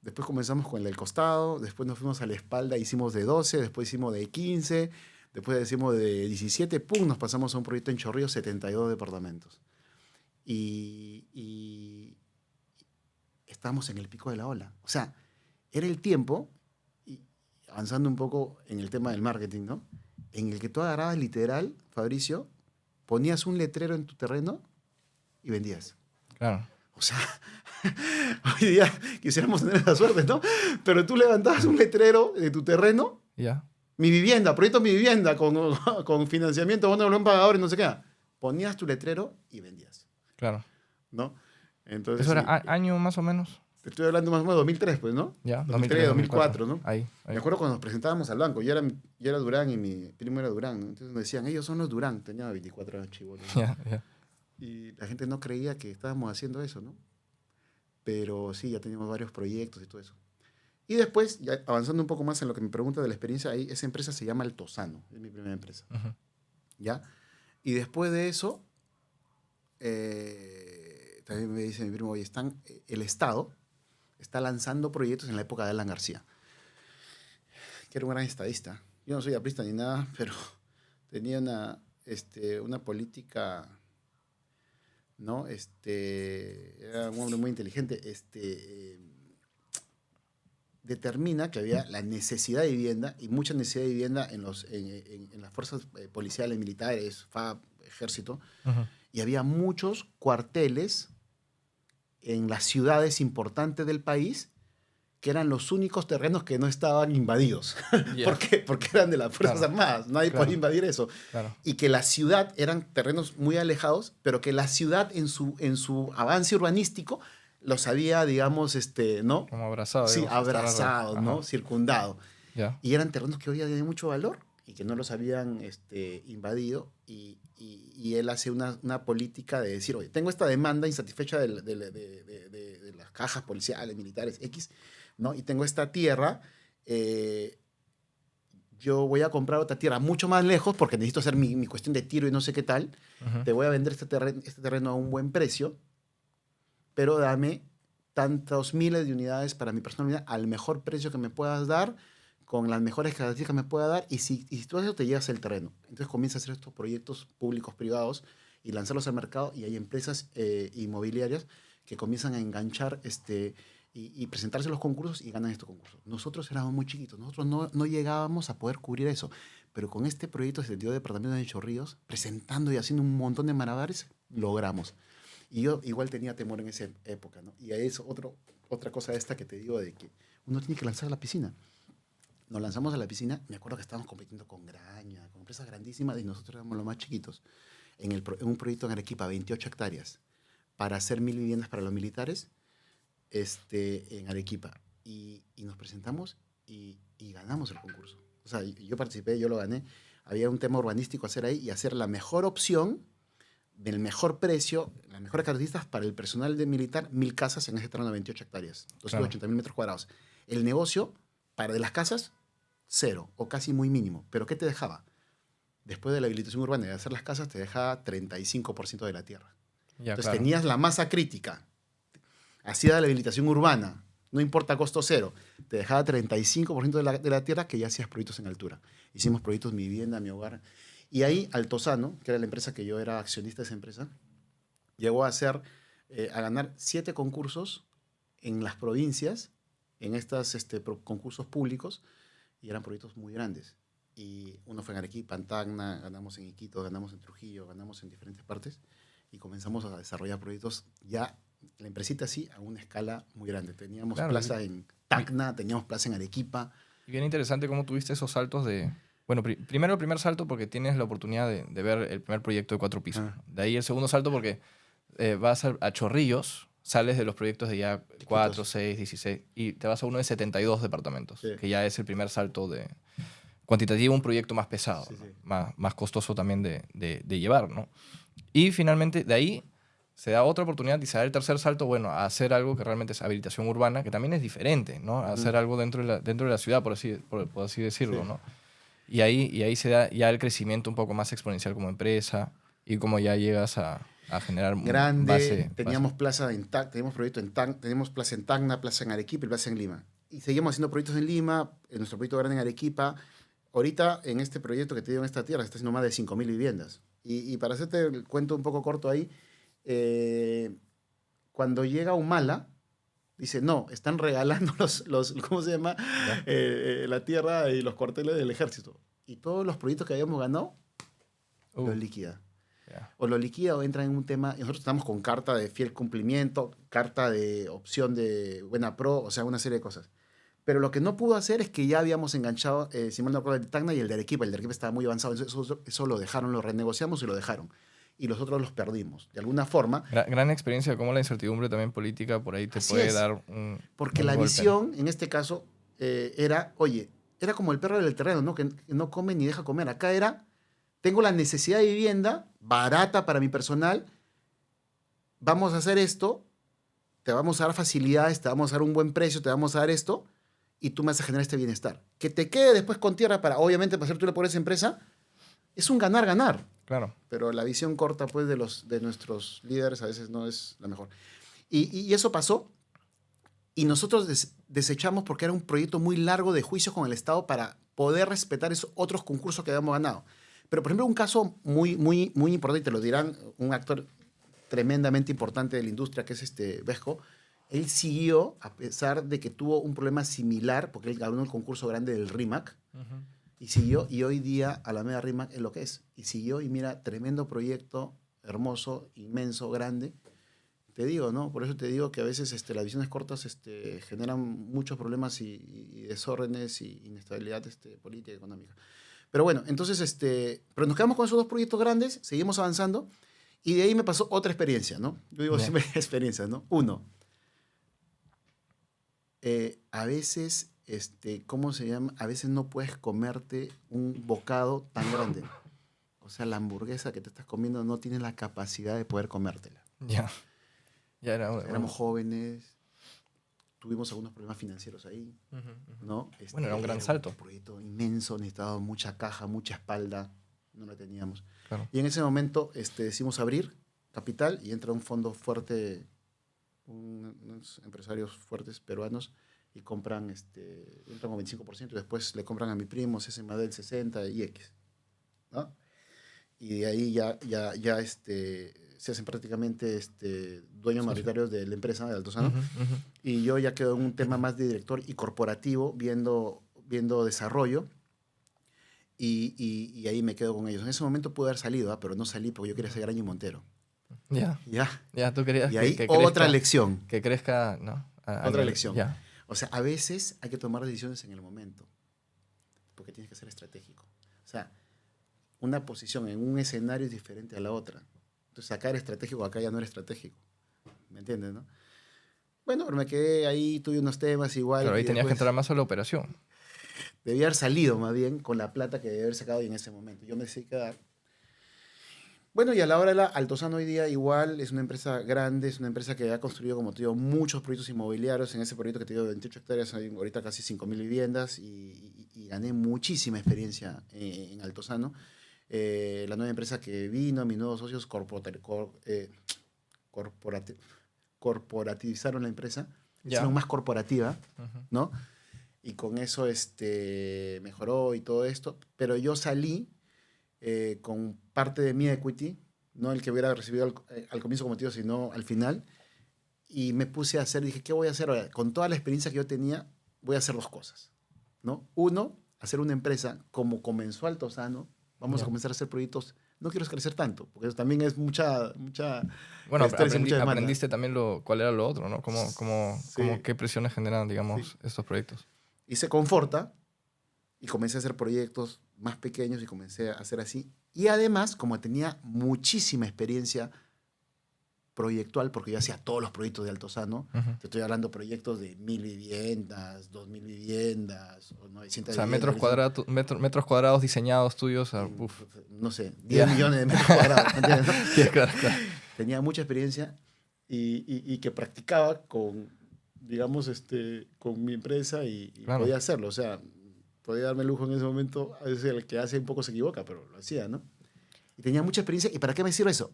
después comenzamos con el del costado, después nos fuimos a la espalda, hicimos de 12, después hicimos de 15, después hicimos de 17, ¡pum! Nos pasamos a un proyecto en Chorrillos, 72 departamentos. Y estábamos en el pico de la ola. O sea, era el tiempo, y avanzando un poco en el tema del marketing, ¿no? En el que tú agarrabas literal, Fabricio, ponías un letrero en tu terreno y vendías. Claro. O sea, hoy día quisiéramos tener esa suerte, ¿no? Pero tú levantabas un letrero de tu terreno, ¿Ya? mi vivienda, proyecto Mi Vivienda, con financiamiento, bono de pagadores, no sé qué. Ponías tu letrero y vendías, Claro. ¿no? Entonces, ¿Eso era sí, año más o menos? te estoy hablando más o menos de 2003, pues, ¿no? ¿Ya? 2003, 2003, 2004. 2004, ¿no? Ahí, Me ahí. acuerdo cuando nos presentábamos al banco, yo era Durán y mi primo era Durán, ¿no? Entonces me decían, ellos son los Durán, tenía 24 años chivolo, ¿no? Ya, ya. Y la gente no creía que estábamos haciendo eso, ¿no? Pero sí, ya teníamos varios proyectos y todo eso. Y después, ya avanzando un poco más en lo que me pregunta de la experiencia, ahí esa empresa se llama Altozano, es mi primera empresa, Ujú. ¿ya? Y después de eso, también me dice mi primo, oye, el Estado está lanzando proyectos en la época de Alan García, que era un gran estadista. Yo no soy aprista ni nada, pero tenía una política, ¿no? Era un hombre muy inteligente, determina que había la necesidad de vivienda y mucha necesidad de vivienda en las fuerzas policiales, militares, FAB, ejército, Ujú. y había muchos cuarteles en las ciudades importantes del país que eran los únicos terrenos que no estaban invadidos. ¿Por Ya. qué? Porque eran de las Fuerzas Claro, Armadas, nadie podía claro, invadir eso. claro. Y que la ciudad eran terrenos muy alejados, pero que la ciudad en su avance urbanístico los había, digamos, ¿no? Como abrazado, Sí, digamos. Está alrededor. abrazado, ¿no? Ajá. Circundado. Ya. Y eran terrenos que hoy día tienen mucho valor y que no los habían invadido. Y él hace una política de decir, oye, tengo esta demanda insatisfecha de las cajas policiales, militares, X, ¿no? Y tengo esta tierra, eh, yo voy a comprar otra tierra mucho más lejos porque necesito hacer mi cuestión de tiro y no sé qué tal. Ujú. Te voy a vender este terreno a un buen precio, pero dame tantos miles de unidades para mi personalidad al mejor precio que me puedas dar, con las mejores características que me pueda dar, y si tú haces eso, te llevas el terreno. Entonces comienza a hacer estos proyectos públicos, privados, y lanzarlos al mercado, y hay empresas inmobiliarias que comienzan a enganchar y presentarse a los concursos y ganan estos concursos. Nosotros éramos muy chiquitos, nosotros no llegábamos a poder cubrir eso, pero con este proyecto de 72 departamentos de Chorrillos, presentando y haciendo un montón de malabares, logramos. Y yo igual tenía temor en esa época, ¿no? Y ahí es otra cosa esta que te digo de que uno tiene que lanzar a la piscina. Nos lanzamos a la piscina, me acuerdo que estábamos compitiendo con Graña, con empresas grandísimas, y nosotros éramos los más chiquitos. En un proyecto en Arequipa, 28 hectáreas, para hacer 1000 viviendas para los militares, en Arequipa. Y nos presentamos y ganamos el concurso. O sea, yo participé, yo lo gané. Había un tema urbanístico a hacer ahí y hacer la mejor opción, del mejor precio, las mejores características para el personal de militar, 1000 casas en ese terreno de 28 hectáreas, 280.000 metros cuadrados. El negocio, para de las casas, 0 o casi muy mínimo. ¿Pero qué te dejaba? Después de la habilitación urbana y de hacer las casas, te dejaba 35% de la tierra. Ya, Entonces claro. tenías la masa crítica. Hacía la habilitación urbana, no importa costo cero, te dejaba 35% de la tierra, que ya hacías proyectos en altura. Hicimos proyectos Mi Vivienda, Mi Hogar. Y ahí Altozano, que era la empresa que yo era accionista de esa empresa, llegó a ganar 7 concursos en las provincias, en estos concursos públicos, y eran proyectos muy grandes. Y uno fue en Arequipa, en Tacna, ganamos en Iquitos, ganamos en Trujillo, ganamos en diferentes partes, y comenzamos a desarrollar proyectos ya, la empresita sí, a una escala muy grande. Teníamos Claro, plaza en Tacna, teníamos plaza en Arequipa. y bien interesante cómo tuviste esos saltos de... Bueno, primero el primer salto porque tienes la oportunidad de ver el primer proyecto de 4 pisos. Ah. De ahí el segundo salto porque vas a Chorrillos, sales de los proyectos de ya 4, 6, 16 y te vas a uno de 72 departamentos, Sí. que ya es el primer salto de cuantitativo, un proyecto más pesado, Sí, ¿no? sí. Más costoso también de llevar, ¿no? Y finalmente de ahí se da otra oportunidad y se da el tercer salto, bueno, a hacer algo que realmente es habilitación urbana, que también es diferente, ¿no? A hacer algo dentro de la ciudad, por así decirlo, Sí. ¿no? Y ahí se da ya el crecimiento un poco más exponencial como empresa y como ya llegas a generar Grande, base. teníamos plaza en Tacna, teníamos proyecto en Tacna, teníamos plaza en Tacna, plaza en Arequipa y plaza en Lima. Y seguimos haciendo proyectos en Lima, en nuestro proyecto grande en Arequipa. Ahorita, en este proyecto que te digo en esta tierra, se está haciendo más de 5.000 viviendas. Y para hacerte el cuento un poco corto ahí, cuando llega Humala, dice, no, están regalando ¿cómo se llama? ¿Ya? La tierra y los cuarteles del ejército. Y todos los proyectos que habíamos ganado, los Uh, liquida. ya. O lo liquida o entra en un tema, y nosotros estamos con carta de fiel cumplimiento, carta de opción de buena pro, o sea, una serie de cosas. Pero lo que no pudo hacer es que ya habíamos enganchado, si mal no recuerdo, el de Tacna y el de Arequipa. El de Arequipa estaba muy avanzado, eso lo dejaron, lo renegociamos y lo dejaron. Y los otros los perdimos. De alguna forma, Gran experiencia de cómo la incertidumbre también política por ahí te así puede es. dar Porque un la golpe. visión, en este caso, era, oye, era como el perro del terreno, ¿no? Que no come ni deja comer. Acá era, tengo la necesidad de vivienda, barata para mi personal, vamos a hacer esto, te vamos a dar facilidades, te vamos a dar un buen precio, te vamos a dar esto, y tú me vas a generar este bienestar. Que te quede después con tierra para, obviamente, para hacer tú por esa empresa, es un ganar-ganar. Claro. Pero la visión corta, pues, de nuestros líderes a veces no es la mejor. Y eso pasó, y nosotros desechamos porque era un proyecto muy largo de juicios con el Estado para poder respetar esos otros concursos que habíamos ganado. Pero, por ejemplo, un caso muy importante, y te lo dirán un actor tremendamente importante de la industria, que es Vesco. Él siguió, a pesar de que tuvo un problema similar, porque él ganó el concurso grande del RIMAC, Ujú. y siguió, y hoy día Alameda RIMAC es lo que es. Y siguió, y mira, tremendo proyecto, hermoso, inmenso, grande. Te digo, ¿no? Por eso te digo que a veces las visiones cortas generan muchos problemas y desórdenes y inestabilidad política y económica. Pero bueno, entonces, pero nos quedamos con esos 2 proyectos grandes, seguimos avanzando, y de ahí me pasó otra experiencia, ¿no? Yo digo Ya. siempre experiencias, ¿no? Uno, a veces, ¿cómo se llama? A veces no puedes comerte un bocado tan grande. O sea, la hamburguesa que te estás comiendo no tienes la capacidad de poder comértela. Ya. Ya era. Éramos jóvenes, tuvimos algunos problemas financieros ahí, Ujú, ujú. ¿no? Bueno, era un gran salto. Un proyecto inmenso, necesitaba mucha caja, mucha espalda, no la teníamos. Claro. Y en ese momento decidimos abrir capital y entra un fondo fuerte, unos empresarios fuertes peruanos, y compran, entran con 25% y después le compran a mi primo, ese Madel 60 y X, ¿no? y de ahí se hacen prácticamente dueños mayoritarios de la empresa de Altozano. Ujú. Y yo ya quedo en un tema más de director y corporativo, viendo desarrollo, y ahí me quedo con ellos. En ese momento pude haber salido, pero no salí porque yo quería ser Graña Montero. Ya, ¿Ya? ya, tú querías Y ahí que otra crezca, lección, que crezca, ¿no? otra lección. Ya, O sea, a veces hay que tomar decisiones en el momento, porque tienes que ser estratégico. O sea, una posición en un escenario es diferente a la otra. Entonces, acá era estratégico, acá ya no era estratégico. ¿Me entiendes, no? Bueno, pero me quedé ahí, tuve unos temas igual, claro, ahí y tenías que después entrar más a la operación. debía haber salido más bien con la plata que debía haber sacado y en ese momento. Yo me decidí quedar. Bueno, y a la hora de la Altozano hoy día igual es una empresa grande, es una empresa que ha construido, como te digo, muchos proyectos inmobiliarios. En ese proyecto que te digo, de 28 hectáreas, hay ahorita casi 5.000 viviendas y gané muchísima experiencia en Altozano. La nueva empresa que vino, mis nuevos socios corporati- corporativizaron la empresa, Ya. hicieron más corporativa, Ujú. ¿no? Y con eso mejoró y todo esto, pero yo salí con parte de mi equity, no el que hubiera recibido al comienzo como tío, sino al final, y me puse a hacer, dije, ¿qué voy a hacer ahora? Con toda la experiencia que yo tenía, voy a hacer dos cosas, ¿no? Uno, hacer una empresa como comenzó Altozano, vamos a Ya. comenzar a hacer proyectos, no quiero crecer tanto, porque eso también es mucha Bueno, estrés y mucha demanda. aprendiste también cuál era lo otro, ¿no? Sí, Qué presiones generan, sí. digamos, estos proyectos. Y se conforta, y comencé a hacer proyectos más pequeños y comencé a hacer así. Y además, como tenía muchísima experiencia proyectual, porque yo hacía todos los proyectos de Altozano, Ujú. te estoy hablando de proyectos de 1.000 viviendas, 2.000 viviendas, o O 900 sea, viviendas, metros cuadrados diseñados tuyos, uf. no sé, 10 Ya. millones de metros cuadrados, ¿me entiendes? ¿No? Ya, claro, claro. Tenía mucha experiencia y que practicaba digamos, con mi empresa y Claro. podía hacerlo. O sea, podía darme el lujo en ese momento. A veces el que hace un poco se equivoca, pero lo hacía, ¿no? Y tenía mucha experiencia. ¿Y para qué me sirve eso?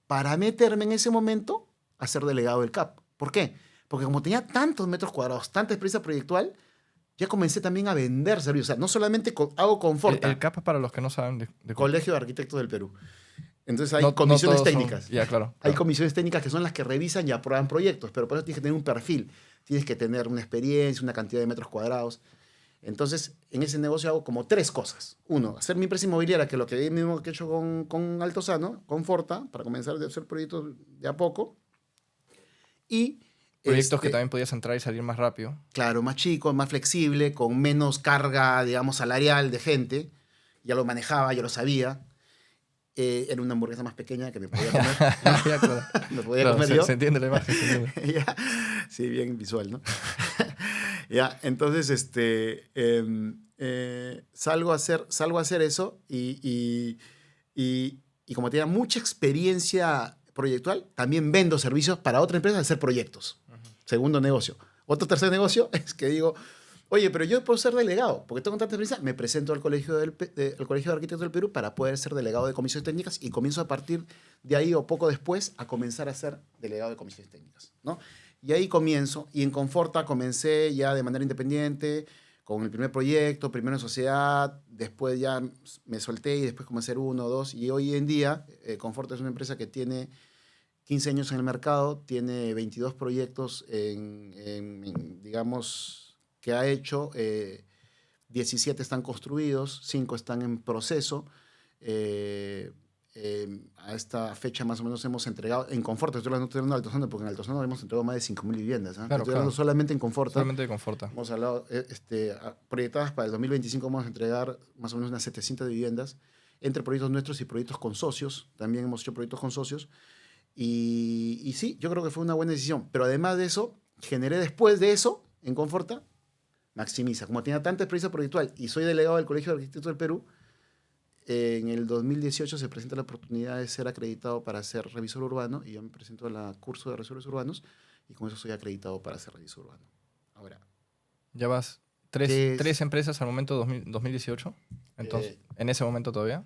Para meterme en ese momento a ser delegado del CAP. ¿Por qué? Porque como tenía tantos metros cuadrados, tanta experiencia proyectual, ya comencé también a vender servicios. O sea, no solamente hago El Conforta, CAP, para los que no saben, disculpa. Colegio de Arquitectos del Perú. Entonces hay No, no comisiones todos son. técnicas. Ya, claro, Hay claro. comisiones técnicas que son las que revisan y aprueban proyectos, pero por eso tienes que tener un perfil. Tienes que tener una experiencia, una cantidad de metros cuadrados. Entonces, en ese negocio hago como tres cosas. Uno, hacer mi empresa inmobiliaria, que es lo que mismo que he hecho con Altozano, con Forta, para comenzar a hacer proyectos de a poco. Y, Proyectos que también podías entrar y salir más rápido. claro, más chico, más flexible, con menos carga, digamos, salarial de gente. Ya lo manejaba, ya lo sabía. Era una hamburguesa más pequeña que me podía comer. Ya, claro. Me podía Claro, comer yo. se entiende la imagen, se entiende. Ya, sí, bien visual, ¿no? Ya, entonces, salgo a hacer eso y como tenía mucha experiencia proyectual, también vendo servicios para otra empresa de hacer proyectos. Segundo negocio. Otro tercer negocio es que digo, oye, pero yo puedo ser delegado, porque tengo tanta experiencia, me presento al al Colegio de Arquitectos del Perú para poder ser delegado de comisiones técnicas y comienzo a partir de ahí o poco después a comenzar a ser delegado de comisiones técnicas, ¿no? Y ahí comienzo, y en Conforta comencé ya de manera independiente, con el primer proyecto, primero en sociedad, después ya me solté y después comencé a hacer uno, dos, y hoy en día Conforta es una empresa que tiene 15 años en el mercado, tiene 22 proyectos digamos, que ha hecho, 17 están construidos, 5 están en proceso. A esta fecha más o menos hemos entregado, en Conforta, estoy hablando de Altozano, porque en Altozano hemos entregado más de 5.000 viviendas. ¿Eh? Claro, Estoy hablando claro. solamente en Conforta. Solamente de Conforta. Hemos hablado, proyectadas para el 2025, vamos a entregar más o menos unas 700 viviendas, entre proyectos nuestros y proyectos con socios. También hemos hecho proyectos con socios. Y sí, yo creo que fue una buena decisión. Pero además de eso, generé después de eso, en Conforta, Maximiza. Como tenía tanta experiencia proyectual y soy delegado del Colegio de Arquitectos del Perú, en el 2018 se presenta la oportunidad de ser acreditado para ser revisor urbano y yo me presento al curso de revisores urbanos y con eso soy acreditado para ser revisor urbano. Ahora, Ya vas ¿qué es? tres empresas al momento de 2018. Entonces, ¿en ese momento todavía?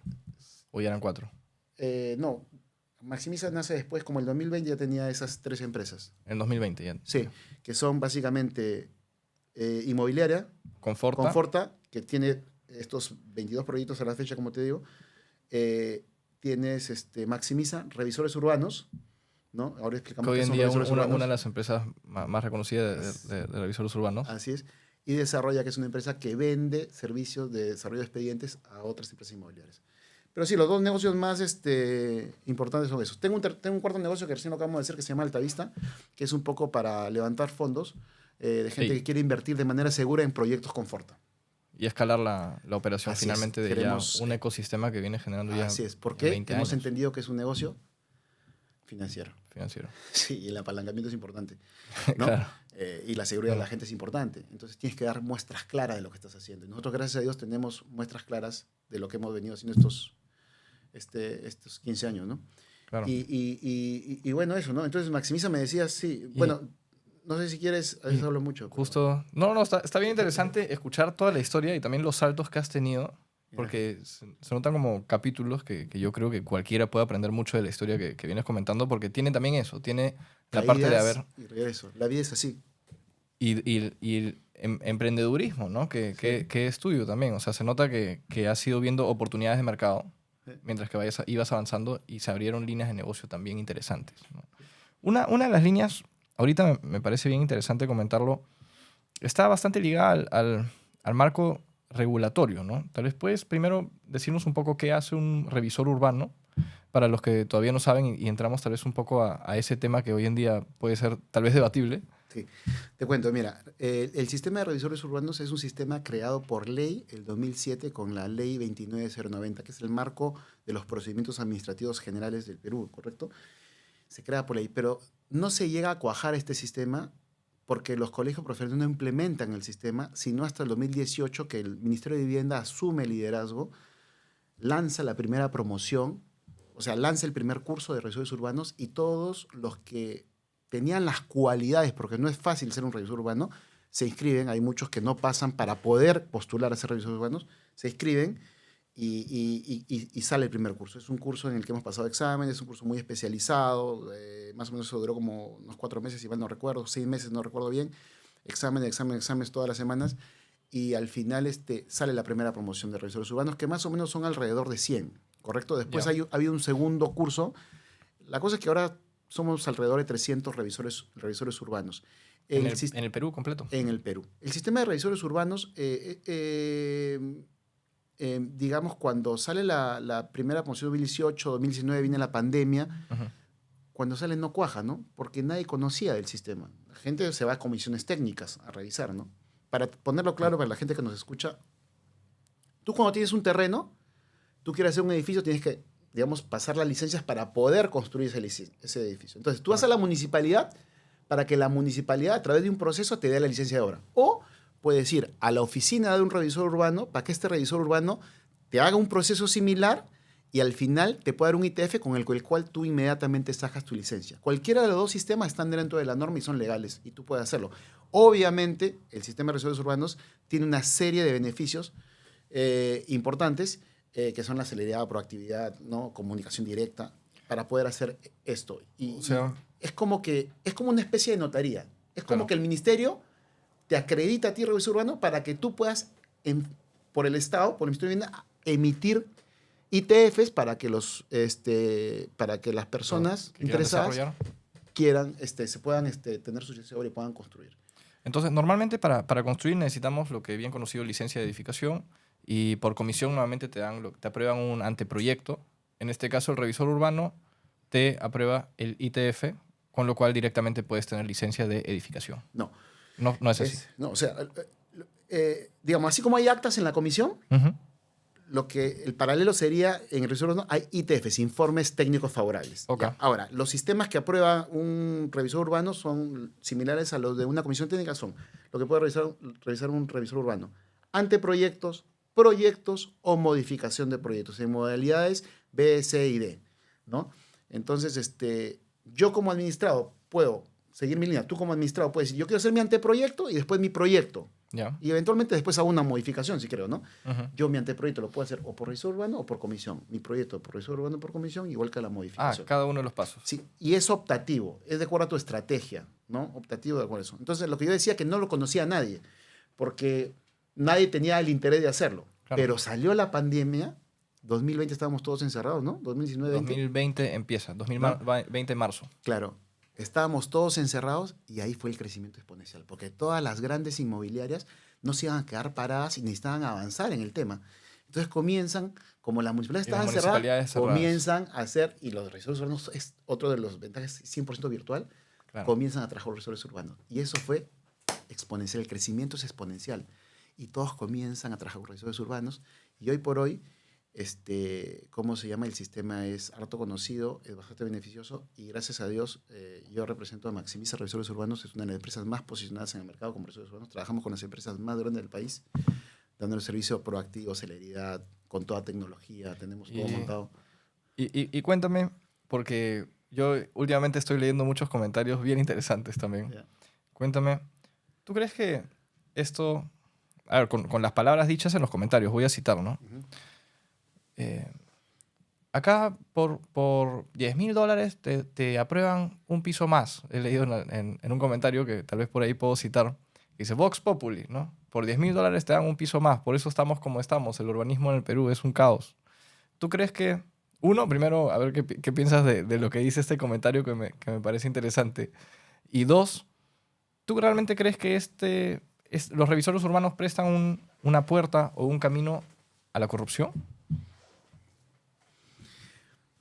¿O ya eran 4? No, Maximiza nace después, como el 2020 ya tenía esas 3 empresas. En 2020 ya. Sí, que son básicamente inmobiliaria, Conforta. Conforta, que tiene estos 22 proyectos a la fecha, como te digo, tienes Maximiza, revisores urbanos, ¿no? Ahora explicamos Que hoy qué en son día revisores una urbanos. de las empresas más reconocidas de revisores urbanos. Así es. Y Desarrolla, que es una empresa que vende servicios de desarrollo de expedientes a otras empresas inmobiliarias. Pero sí, los dos negocios más importantes son esos. Tengo un cuarto negocio que recién lo acabamos de hacer que se llama Altavista, que es un poco para levantar fondos de gente Sí. que quiere invertir de manera segura en proyectos con Forta. Y escalar la operación Así es. finalmente de Queremos, ya un ecosistema que viene generando ya Así es. ¿Por en qué? 20 Hemos años entendido que es un negocio financiero. financiero. Sí, y el apalancamiento es importante, ¿no? Claro. Y la seguridad de la gente es importante. Entonces tienes que dar muestras claras de lo que estás haciendo. Y nosotros, gracias a Dios, tenemos muestras claras de lo que hemos venido haciendo estos 15 años, ¿no? Claro. Y bueno, eso, ¿no? Entonces, Maximiza me decía, sí, bueno, no sé si quieres, a veces hablo mucho. Pero, Justo. No, está bien interesante escuchar toda la historia y también los saltos que has tenido, porque se notan como capítulos que yo creo que cualquiera puede aprender mucho de la historia que vienes comentando, porque tiene también eso, tiene la parte de caídas haber. y regreso. La vida es así. Y el emprendedurismo, ¿no? Que es tuyo también. O sea, se nota que has ido viendo oportunidades de mercado mientras que ibas avanzando y se abrieron líneas de negocio también interesantes, ¿no? Una de las líneas, ahorita me parece bien interesante comentarlo, está bastante ligada al marco regulatorio, ¿no? Tal vez puedes primero decirnos un poco qué hace un revisor urbano para los que todavía no saben y entramos tal vez un poco a ese tema que hoy en día puede ser tal vez debatible. Sí, te cuento, mira, el sistema de revisores urbanos es un sistema creado por ley el 2007 con la ley 29090, que es el marco de los procedimientos administrativos generales del Perú, ¿correcto? Se crea por ley, pero no se llega a cuajar este sistema porque los colegios profesionales no implementan el sistema, sino hasta el 2018 que el Ministerio de Vivienda asume el liderazgo, lanza la primera promoción, o sea, lanza el primer curso de revisores urbanos y todos los que tenían las cualidades, porque no es fácil ser un revisor urbano, se inscriben, hay muchos que no pasan para poder postular a ser revisores urbanos, se inscriben y sale el primer curso. Es un curso en el que hemos pasado exámenes, es un curso muy especializado, más o menos eso duró como unos 4 meses, si mal no recuerdo, 6 meses, no recuerdo bien, exámenes todas las semanas, y al final sale la primera promoción de revisores urbanos, que más o menos son alrededor de 100, ¿correcto? Después ha habido un segundo curso. La cosa es que ahora somos alrededor de 300 revisores urbanos. ¿En el Perú completo? En el Perú. El sistema de revisores urbanos, digamos, cuando sale la primera promoción 2018, 2019, viene la pandemia, cuando sale no cuaja, ¿no? Porque nadie conocía del sistema. La gente se va a comisiones técnicas a revisar, ¿no? Para ponerlo claro para la gente que nos escucha, tú cuando tienes un terreno, tú quieres hacer un edificio, tienes que, digamos, pasar las licencias para poder construir ese edificio. Entonces, tú vas a la municipalidad para que la municipalidad, a través de un proceso, te dé la licencia de obra. O puedes ir a la oficina de un revisor urbano para que este revisor urbano te haga un proceso similar y al final te pueda dar un ITF con el cual tú inmediatamente sacas tu licencia. Cualquiera de los dos sistemas están dentro de la norma y son legales y tú puedes hacerlo. Obviamente, el sistema de revisores urbanos tiene una serie de beneficios importantes, que son la celeridad, proactividad, ¿no? Comunicación directa, para poder hacer esto. Y es como una especie de notaría. Es como que el ministerio te acredita a ti, revisor urbano, para que tú puedas, por el Estado, por el Ministerio de Vivienda, emitir ITFs para que las personas interesadas quieran, se puedan tener su licencia de obra y puedan construir. Entonces, normalmente para construir necesitamos lo que bien conocido licencia de edificación y por comisión nuevamente te aprueban un anteproyecto. En este caso, el revisor urbano te aprueba el ITF, con lo cual directamente puedes tener licencia de edificación. No es así. No, o sea, digamos, así como hay actas en la comisión, el paralelo sería, en el revisor urbano hay ITFs, informes técnicos favorables. Okay. Ahora, los sistemas que aprueba un revisor urbano son similares a los de una comisión técnica, son lo que puede revisar un revisor urbano: anteproyectos, proyectos o modificación de proyectos en modalidades B, C y D, ¿no? Entonces, yo como administrado puedo seguir mi línea. Tú como administrado puedes decir, yo quiero hacer mi anteproyecto y después mi proyecto. Yeah. Y eventualmente después hago una modificación, si creo, ¿no? Yo mi anteproyecto lo puedo hacer o por revisor urbano o por comisión. Mi proyecto por revisor urbano o por comisión, igual que la modificación. Cada uno de los pasos. Sí, y es optativo, es de acuerdo a tu estrategia, ¿no? Optativo de acuerdo a eso. Entonces, lo que yo decía que no lo conocía nadie, porque nadie tenía el interés de hacerlo. Claro. Pero salió la pandemia 2020 estábamos todos encerrados, ¿no? 2019, 20. 2020 empieza, 2020 marzo. Claro, estábamos todos encerrados y ahí fue el crecimiento exponencial, porque todas las grandes inmobiliarias no se iban a quedar paradas y necesitaban avanzar en el tema. Entonces comienzan, como las municipalidades estaban cerradas, comienzan a hacer, y los resorts urbanos es otro de los ventajas, 100% virtual, claro. Comienzan a trabajar los resorts urbanos. Y eso fue exponencial, el crecimiento es exponencial. Y todos comienzan a trabajar con resorts urbanos. Y hoy por hoy, ¿cómo se llama? El sistema es harto conocido, es bastante beneficioso y gracias a Dios yo represento a Maximiza Revisores Urbanos, es una de las empresas más posicionadas en el mercado como revisores urbanos. Trabajamos con las empresas más grandes del país, dando el servicio proactivo, celeridad, con toda tecnología, tenemos todo montado. Y cuéntame, porque yo últimamente estoy leyendo muchos comentarios bien interesantes también. Yeah. Cuéntame, ¿tú crees que esto, a ver, con las palabras dichas en los comentarios, voy a citar, ¿no? Uh-huh. Acá por $10,000 te aprueban un piso más. He leído en un comentario que tal vez por ahí puedo citar. Dice Vox Populi, ¿no? Por $10,000 te dan un piso más. Por eso estamos como estamos. El urbanismo en el Perú es un caos. ¿Tú crees que... Uno, primero, a ver qué piensas de lo que dice este comentario que me parece interesante. Y dos, ¿tú realmente crees que los revisores urbanos prestan una puerta o un camino a la corrupción?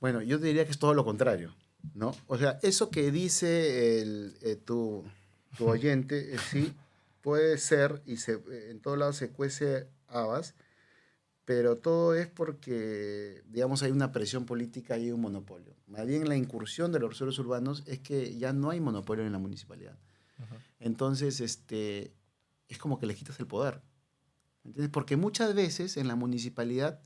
Bueno, yo te diría que es todo lo contrario, ¿no? O sea, eso que dice tu oyente, sí, puede ser, y en todos lados se cuece habas, pero todo es porque, digamos, hay una presión política y un monopolio. Más bien la incursión de los resorts urbanos es que ya no hay monopolio en la municipalidad. Uh-huh. Entonces, es como que le quitas el poder. ¿Entiendes? Porque muchas veces en la municipalidad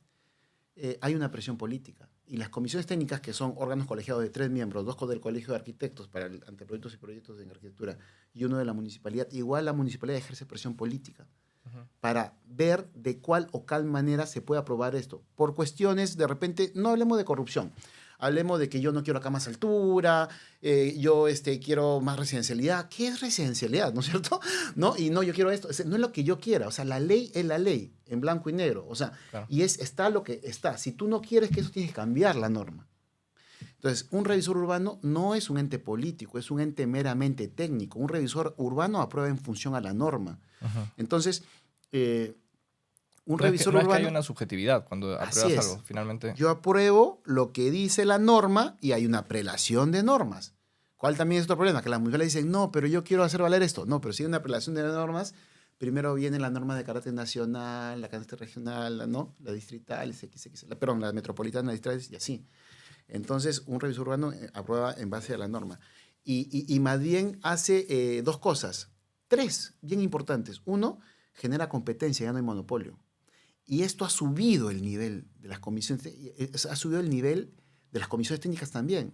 hay una presión política. Y las comisiones técnicas, que son órganos colegiados de 3 miembros, 2 del Colegio de Arquitectos para anteproyectos y proyectos en arquitectura y 1 de la municipalidad, igual la municipalidad ejerce presión política para ver de cuál o cuál manera se puede aprobar esto. Por cuestiones, de repente, no hablemos de corrupción, hablemos de que yo no quiero acá más altura, yo quiero más residencialidad. ¿Qué es residencialidad? ¿No es cierto? ¿No? Y no, yo quiero esto. No es lo que yo quiera. O sea, la ley es la ley, en blanco y negro. O sea, claro. Y está lo que está. Si tú no quieres que eso, tienes que cambiar la norma. Entonces, un revisor urbano no es un ente político, es un ente meramente técnico. Un revisor urbano aprueba en función a la norma. Uh-huh. Entonces, un revisor urbano... No es que hay una subjetividad cuando apruebas algo, finalmente. Yo apruebo lo que dice la norma y hay una prelación de normas. ¿Cuál también es otro problema? Que las mujeres dicen, no, pero yo quiero hacer valer esto. No, pero si hay una prelación de normas, primero viene la norma de carácter nacional, la carácter regional, ¿no? La distrital, la metropolitana, distrital y así. Entonces, un revisor urbano aprueba en base a la norma. Y más bien hace 2 cosas. 3 bien importantes. 1, genera competencia, ya no hay monopolio. Y esto ha subido el nivel de las comisiones, ha subido el nivel de las comisiones técnicas también.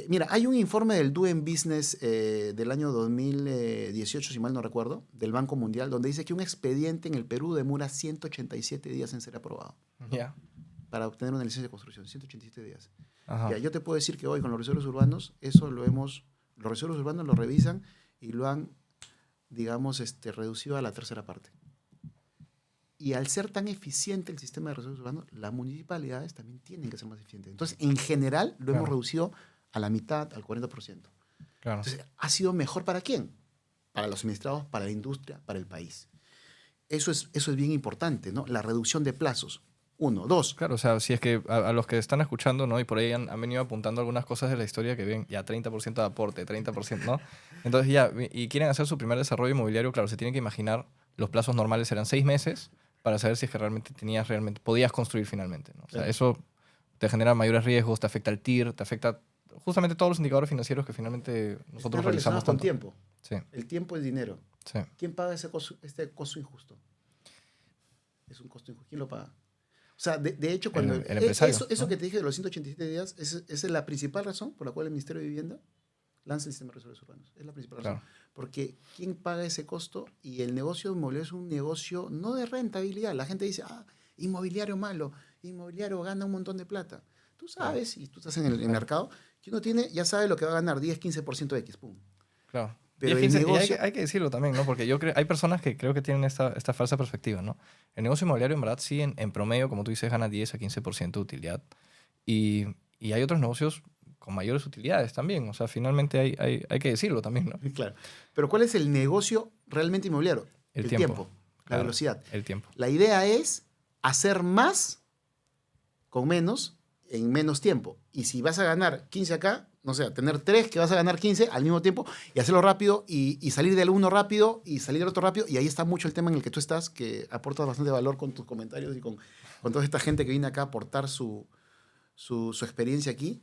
Mira, hay un informe del Doing Business del año 2018, si mal no recuerdo, del Banco Mundial, donde dice que un expediente en el Perú demora 187 días en ser aprobado. Yeah. Para obtener una licencia de construcción, 187 días. Ya, yo te puedo decir que hoy con los revisores urbanos, los revisores urbanos lo revisan y lo han, digamos, reducido a la 3ª parte. Y al ser tan eficiente el sistema de resorts urbanos, las municipalidades también tienen que ser más eficientes. Entonces, en general, lo hemos reducido a la mitad, al 40%. Claro. Entonces, ¿ha sido mejor para quién? Para los administrados, para la industria, para el país. Eso es bien importante, ¿no? La reducción de plazos. 1, 2. Claro, o sea, si es que a los que están escuchando, ¿no? Y por ahí han venido apuntando algunas cosas de la historia que ven, ya 30% de aporte, 30%, ¿no? Entonces ya, y quieren hacer su primer desarrollo inmobiliario, claro, se tienen que imaginar, los plazos normales eran 6 meses para saber si es que podías construir finalmente, ¿no? O sea, eso te genera mayores riesgos, te afecta el TIR, te afecta justamente todos los indicadores financieros que finalmente nosotros realizamos con tiempo. Sí. El tiempo es dinero. Sí. ¿Quién paga este costo injusto? Es un costo injusto. ¿Quién lo paga? O sea, de hecho, cuando el empresario, eso, ¿no? Que te dije de los 187 días, esa es la principal razón por la cual el Ministerio de Vivienda lanza el sistema de resorts urbanos. Es la principal razón. Claro. Porque ¿quién paga ese costo? Y el negocio inmobiliario es un negocio no de rentabilidad. La gente dice, inmobiliario malo, inmobiliario gana un montón de plata. Tú sabes, y tú estás en el mercado, que uno ya sabe lo que va a ganar, 10, 15% de X, pum. Claro. Pero y el hay, negocio... hay que decirlo también, ¿no? Porque yo creo, hay personas que creo que tienen esta falsa perspectiva, ¿no? El negocio inmobiliario, en verdad, sí, en promedio, como tú dices, gana 10 a 15% de utilidad. Y hay otros negocios con mayores utilidades también. O sea, finalmente hay que decirlo también, ¿no? Claro. Pero ¿cuál es el negocio realmente inmobiliario? El El tiempo. tiempo, la Claro, velocidad. el tiempo. La idea es hacer más con menos en menos tiempo. Y si vas a ganar 15 acá, no sé, tener 3 que vas a ganar 15 al mismo tiempo y hacerlo rápido y salir del uno rápido y salir del otro rápido. Y ahí está mucho el tema en el que tú estás, que aportas bastante valor con tus comentarios y con toda esta gente que viene acá a aportar su experiencia aquí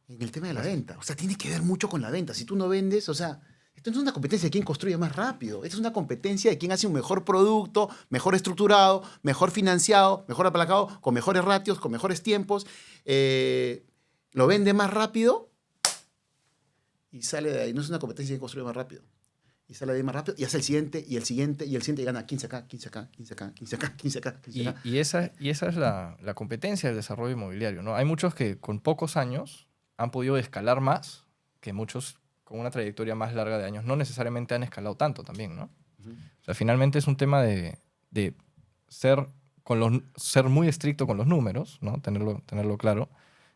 en el tema de la venta. O sea, tiene que ver mucho con la venta. Si tú no vendes, o sea, esto no es una competencia de quién construye más rápido. Esto es una competencia de quién hace un mejor producto, mejor estructurado, mejor financiado, mejor aplacado, con mejores ratios, con mejores tiempos. Lo vende más rápido y sale de ahí. No es una competencia de quién construye más rápido. Y sale de ahí más rápido y hace el siguiente, y el siguiente, y el siguiente, y gana 15 acá, 15 acá, 15 acá, 15 acá, 15 acá, 15 acá. Y esa es la competencia del desarrollo inmobiliario, ¿no? Hay muchos que con pocos años han podido escalar más que muchos con una trayectoria más larga de años. No necesariamente han escalado tanto también, ¿no? Ujú. O sea, finalmente es un tema de ser, ser muy estricto con los números, ¿no? Tenerlo claro.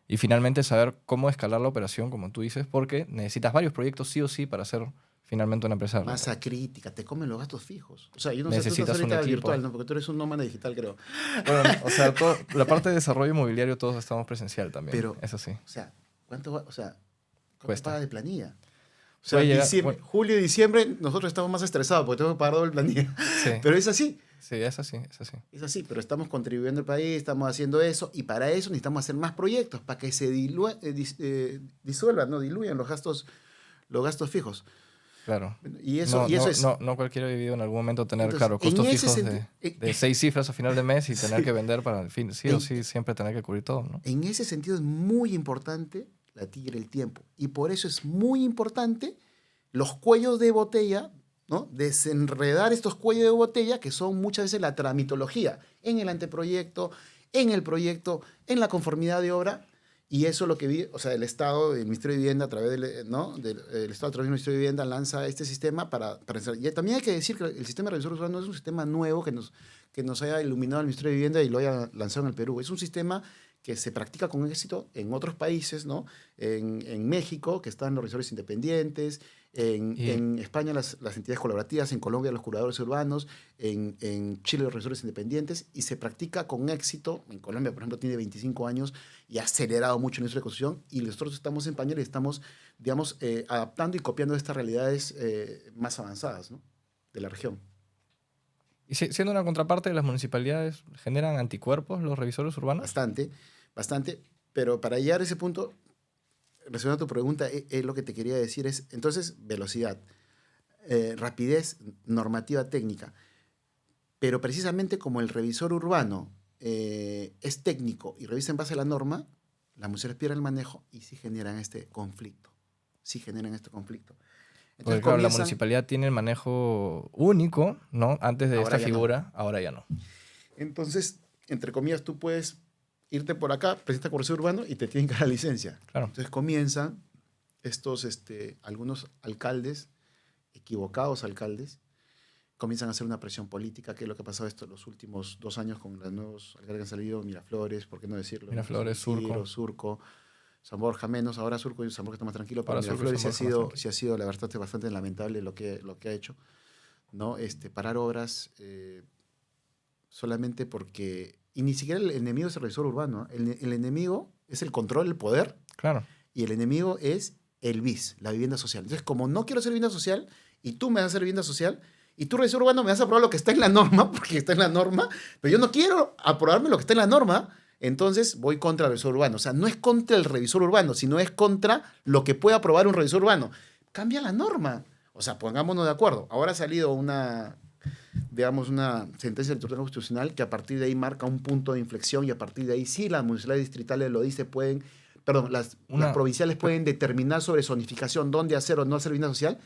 Y finalmente saber cómo escalar la operación, como tú dices, porque necesitas varios proyectos sí o sí para hacer finalmente una empresa. Masa crítica, te comen los gastos fijos. O sea, yo no sé, tú estás Necesitas un ahorita equipo. virtual, ¿no? Porque tú eres un nómada digital, creo. Bueno, o sea, la parte de desarrollo inmobiliario todos estamos presencial también. Pero, es así. o sea, ¿cuánto Cuesta. paga de planilla? O sea, Puede llegar- bueno. julio y diciembre nosotros estamos más estresados porque tenemos que pagar doble planilla. Sí, Pero es así. sí, es así, es así. Es así, pero estamos contribuyendo al país, estamos haciendo eso, y para eso necesitamos hacer más proyectos, para que se disuelvan, no diluyan los gastos fijos. Claro. Y eso, No es... no cualquiera ha vivido en algún momento tener, Entonces, claro, costos en ese fijos sentido- de 6 cifras a final de mes y tener Sí. que vender para el fin. Sí o En- sí, siempre tener que cubrir todo, ¿no? En ese sentido es muy importante la tigre el tiempo. Y por eso es muy importante los cuellos de botella, ¿no? Desenredar estos cuellos de botella que son muchas veces la tramitología en el anteproyecto, en el proyecto, en la conformidad de obra. Y eso es lo que vi, o sea, el Estado, el Ministerio de Vivienda, a través del, ¿no? el Estado, a través del Ministerio de Vivienda, lanza este sistema para y también hay que decir que el sistema de revisor urbano no es un sistema nuevo que nos haya iluminado el Ministerio de Vivienda y lo haya lanzado en el Perú. Es un sistema que se practica con éxito en otros países, ¿no? En México, que están los revisores independientes, en España las entidades colaborativas, en Colombia los curadores urbanos, en Chile los revisores independientes, y se practica con éxito. En Colombia, por ejemplo, tiene 25 años y ha acelerado mucho en nuestra construcción, y nosotros estamos en pañales y estamos, digamos, adaptando y copiando estas realidades más avanzadas, ¿no? De la región. Y siendo una contraparte, las municipalidades generan anticuerpos, los revisores urbanos. Bastante, pero para llegar a ese punto, respondiendo a tu pregunta, lo que te quería decir es, entonces, velocidad, rapidez, normativa técnica, pero precisamente como el revisor urbano es técnico y revisa en base a la norma, las municipalidades pierden el manejo y sí generan este conflicto. Porque claro, la municipalidad tiene el manejo único, ¿no? Antes de Ahora esta ya figura, ahora ya no. Entonces, entre comillas, tú puedes irte por acá, presentar correctivo urbano y te tienen que dar la licencia. Claro. Entonces comienzan estos, algunos alcaldes, equivocados alcaldes, comienzan a hacer una presión política, que es lo que ha pasado los últimos 2 años con los nuevos alcaldes que han salido, Miraflores, ¿por qué no decirlo? Miraflores, Surco, San Borja menos, ahora Surco y San Borja está más tranquilo, pero Ahora Surco y Miraflores San Borja más sí ha sido, la verdad, bastante lamentable lo que ha hecho, ¿no? Parar obras solamente porque... Y ni siquiera el enemigo es el revisor urbano, ¿eh? El enemigo es el control, el poder, Claro. y el enemigo es el BIS, la vivienda social. Entonces, como no quiero hacer vivienda social, y tú me vas a hacer vivienda social, y tú, revisor urbano, me vas a aprobar lo que está en la norma, porque está en la norma, pero yo no quiero aprobarme lo que está en la norma, entonces voy contra el revisor urbano. O sea, no es contra el revisor urbano, sino es contra lo que puede aprobar un revisor urbano. Cambia la norma. O sea, pongámonos de acuerdo. Ahora ha salido una sentencia del Tribunal Constitucional que a partir de ahí marca un punto de inflexión, y a partir de ahí sí las municipalidades distritales lo dice, las provinciales pueden determinar sobre zonificación dónde hacer o no hacer vivienda social,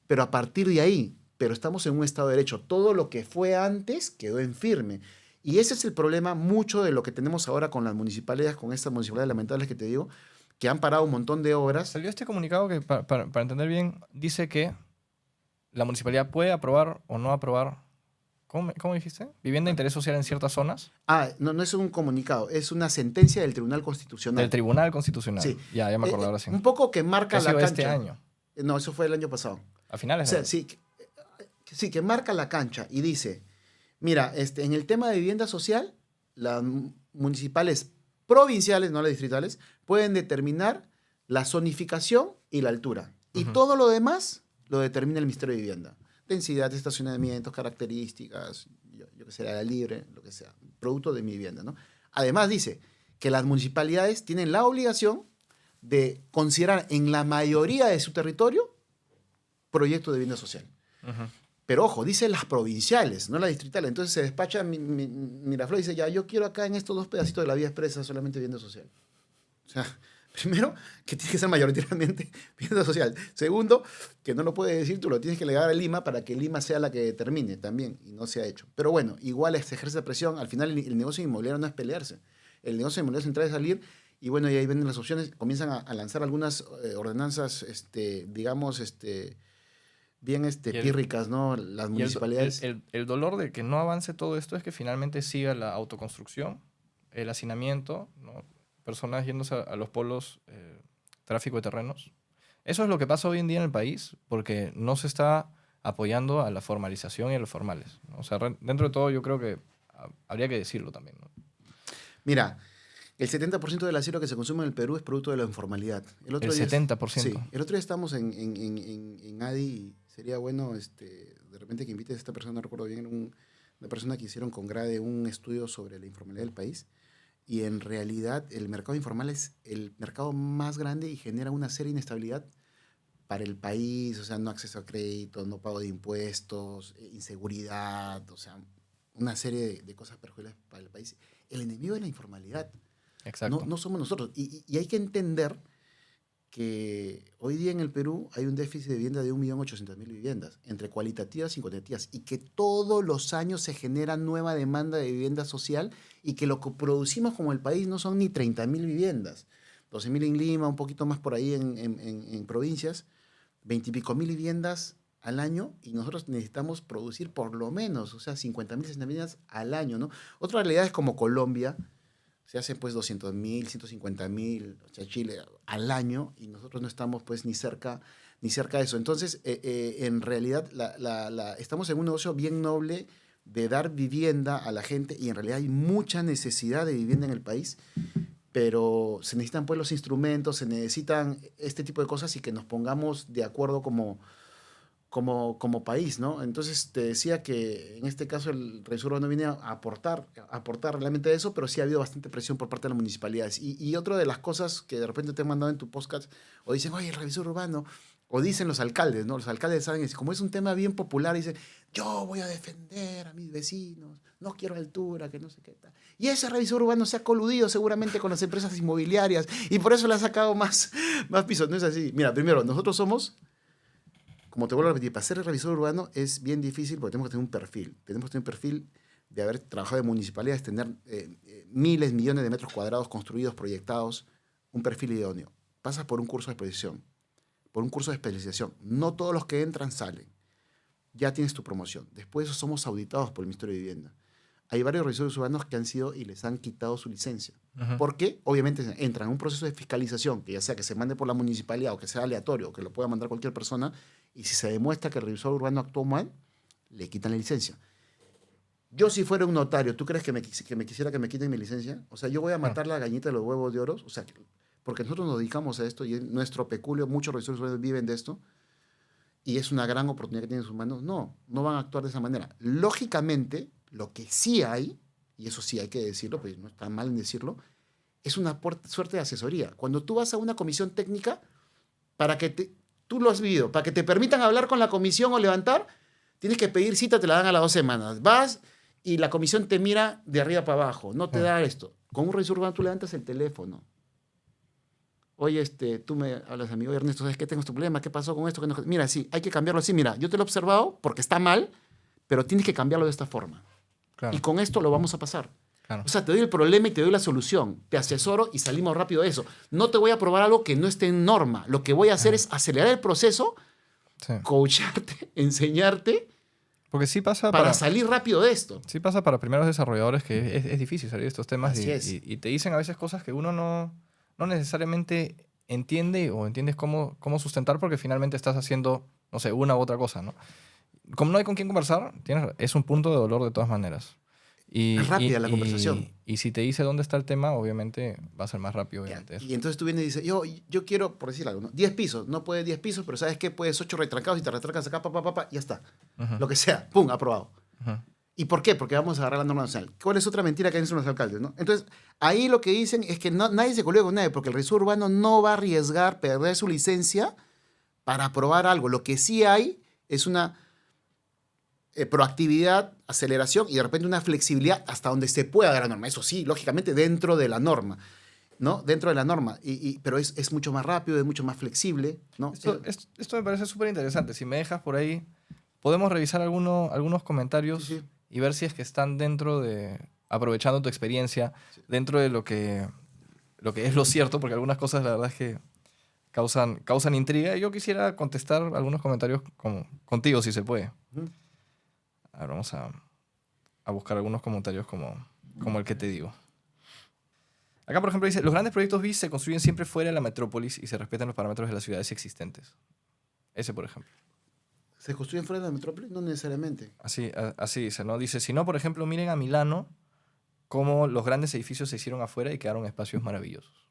pero a partir de ahí, pero estamos en un Estado de Derecho. Todo lo que fue antes quedó en firme. Y ese es el problema, mucho de lo que tenemos ahora con las municipalidades, con estas municipalidades lamentables que te digo, que han parado un montón de obras. Salió este comunicado que, para entender bien, dice que la municipalidad puede aprobar o no aprobar, ¿cómo dijiste? Vivienda de interés social en ciertas zonas No es un comunicado, es una sentencia del Tribunal Constitucional. del Tribunal Constitucional. Sí. Ya me acordé ahora sí. Un poco que ¿Qué marca ha la sido cancha. este año? No, eso fue el año pasado. A finales O sea, de sí, que marca la cancha y dice, mira, en el tema de vivienda social, las municipales provinciales, no las distritales, pueden determinar la zonificación y la altura. Y todo lo demás lo determina el Ministerio de Vivienda. Densidad de estacionamientos, características, yo que sé, área libre, lo que sea, producto de mi vivienda, ¿no? Además dice que las municipalidades tienen la obligación de considerar en la mayoría de su territorio proyectos de vivienda social. Pero ojo, dice las provinciales, no las distritales. Entonces se despacha Miraflores y dice, ya, yo quiero acá en estos 2 pedacitos de la vía expresa solamente vivienda social. O sea, primero, que tiene que ser mayoritariamente vivienda social. Segundo, que no lo puedes decir tú, lo tienes que legar a Lima para que Lima sea la que determine también, y no se ha hecho. Pero bueno, igual se ejerce presión. Al final el negocio inmobiliario no es pelearse. El negocio inmobiliario es entrar y salir, y bueno, y ahí venden las opciones, comienzan a lanzar algunas ordenanzas, digamos, bien pírricas, ¿no? Las municipalidades. El dolor de que no avance todo esto es que finalmente siga la autoconstrucción, el hacinamiento, ¿no? Personas yéndose a los polos, tráfico de terrenos. Eso es lo que pasa hoy en día en el país, porque no se está apoyando a la formalización y a los formales, ¿no? O sea, dentro de todo yo creo que habría que decirlo también, ¿no? Mira, el 70% del asilo que se consume en el Perú es producto de la informalidad. El 70%. Sí, el otro día estamos en ADI y sería bueno de repente que invites a esta persona, no recuerdo bien, una persona que hicieron con Grade un estudio sobre la informalidad del país. Y en realidad el mercado informal es el mercado más grande y genera una seria inestabilidad para el país, o sea, no acceso a crédito, no pago de impuestos, inseguridad, o sea, una serie de cosas perjudiciales para el país. El enemigo es la informalidad. Exacto. No somos nosotros. Y hay que entender que hoy día en el Perú hay un déficit de vivienda de 1.800.000 viviendas, entre cualitativas y cuantitativas, y que todos los años se genera nueva demanda de vivienda social y que lo que producimos como el país no son ni 30.000 viviendas. 12.000 en Lima, un poquito más por ahí en provincias, 20 y pico mil viviendas al año, y nosotros necesitamos producir por lo menos, o sea, 50.000, 60.000 viviendas al año, ¿no? Otras realidades como Colombia, se hacen pues 200.000, 150.000, o sea, Chile al año, y nosotros no estamos pues ni cerca de eso. Entonces, en realidad, estamos en un negocio bien noble de dar vivienda a la gente, y en realidad hay mucha necesidad de vivienda en el país, pero se necesitan pues los instrumentos, se necesitan este tipo de cosas, y que nos pongamos de acuerdo como país, ¿no? Entonces te decía que en este caso el revisor urbano viene a aportar realmente eso, pero sí ha habido bastante presión por parte de las municipalidades. Y otra de las cosas que de repente te han mandado en tu podcast, o dicen, oye, el revisor urbano, o dicen los alcaldes, ¿no? Los alcaldes saben, como es un tema bien popular, dicen, yo voy a defender a mis vecinos, no quiero altura, que no sé qué tal. Y ese revisor urbano se ha coludido seguramente con las empresas inmobiliarias, y por eso le ha sacado más pisos. No es así. Mira, primero, nosotros somos... Como te vuelvo a repetir, para ser revisor urbano es bien difícil porque tenemos que tener un perfil. Tenemos que tener un perfil de haber trabajado en municipalidades, tener miles, millones de metros cuadrados construidos, proyectados, un perfil idóneo. Pasas por un curso de exposición, por un curso de especialización. No todos los que entran salen. Ya tienes tu promoción. Después de eso somos auditados por el Ministerio de Vivienda. Hay varios revisores urbanos que han sido y les han quitado su licencia. Porque obviamente entran en un proceso de fiscalización, que ya sea que se mande por la municipalidad o que sea aleatorio o que lo pueda mandar cualquier persona, y si se demuestra que el revisor urbano actuó mal, le quitan la licencia. Yo, si fuera un notario, ¿tú crees que me quisiera que me quiten mi licencia? O sea, yo voy a matar la gallina de los huevos de oro, o sea, porque nosotros nos dedicamos a esto y en nuestro peculio, muchos revisores urbanos viven de esto, y es una gran oportunidad que tienen sus manos. No van a actuar de esa manera. Lógicamente, lo que sí hay, y eso sí hay que decirlo, pues no está mal en decirlo, es una suerte de asesoría. Cuando tú vas a una comisión técnica, tú lo has vivido, para que te permitan hablar con la comisión o levantar, tienes que pedir cita, te la dan a las 2 semanas. Vas y la comisión te mira de arriba para abajo, no te da esto. Con un revisor urbano tú levantas el teléfono. Oye, tú me hablas a mí, oye, Ernesto, ¿sabes qué? Tengo este problema, ¿qué pasó con esto? Mira, sí, hay que cambiarlo así. Mira, yo te lo he observado porque está mal, pero tienes que cambiarlo de esta forma. Claro. Y con esto lo vamos a pasar. Claro. O sea, te doy el problema y te doy la solución. Te asesoro y salimos rápido de eso. No te voy a probar algo que no esté en norma. Lo que voy a hacer es acelerar el proceso Sí. coacharte, enseñarte Porque sí pasa para salir rápido de esto. sí pasa para primeros desarrolladores que es difícil salir de estos temas Así es. y te dicen a veces cosas que uno no necesariamente entiende o entiendes cómo sustentar porque finalmente estás haciendo, no sé, una u otra cosa, ¿no? Como no hay con quién conversar, es un punto de dolor de todas maneras. Es rápida la conversación. Y si te dice dónde está el tema, obviamente va a ser más rápido, Ya, obviamente. Eso. y entonces tú vienes y dices, yo quiero, por decir algo, ¿no? 10 pisos. No puedes 10 pisos, pero ¿sabes qué? Puedes 8 retrancados y te retrancas acá, ya está. Ujú, Lo que sea, pum, aprobado. ujú. ¿Y por qué? Porque vamos a agarrar la norma nacional. ¿Cuál es otra mentira que dicen los alcaldes, no? Entonces, ahí lo que dicen es que nadie se colega con nadie, porque el registro urbano no va a arriesgar perder su licencia para aprobar algo. Lo que sí hay es una proactividad, aceleración y de repente una flexibilidad hasta donde se pueda dar la norma. Eso sí, lógicamente dentro de la norma, ¿no? Dentro de la norma. Pero es mucho más rápido, es mucho más flexible, ¿no? Esto me parece súper interesante. Si me dejas por ahí, podemos revisar algunos comentarios Sí, sí. y ver si es que están dentro de, aprovechando tu experiencia, dentro de lo que es lo cierto, porque algunas cosas la verdad es que causan intriga. Y yo quisiera contestar algunos comentarios contigo, si se puede. Ujú. A ver, vamos a buscar algunos comentarios como el que te digo. Acá, por ejemplo, dice, los grandes proyectos BIS se construyen siempre fuera de la metrópolis y se respetan los parámetros de las ciudades existentes. Ese, por ejemplo. ¿Se construyen fuera de la metrópoli? No necesariamente. Así dice, ¿no? Dice, si no, por ejemplo, miren a Milano, cómo los grandes edificios se hicieron afuera y quedaron espacios maravillosos.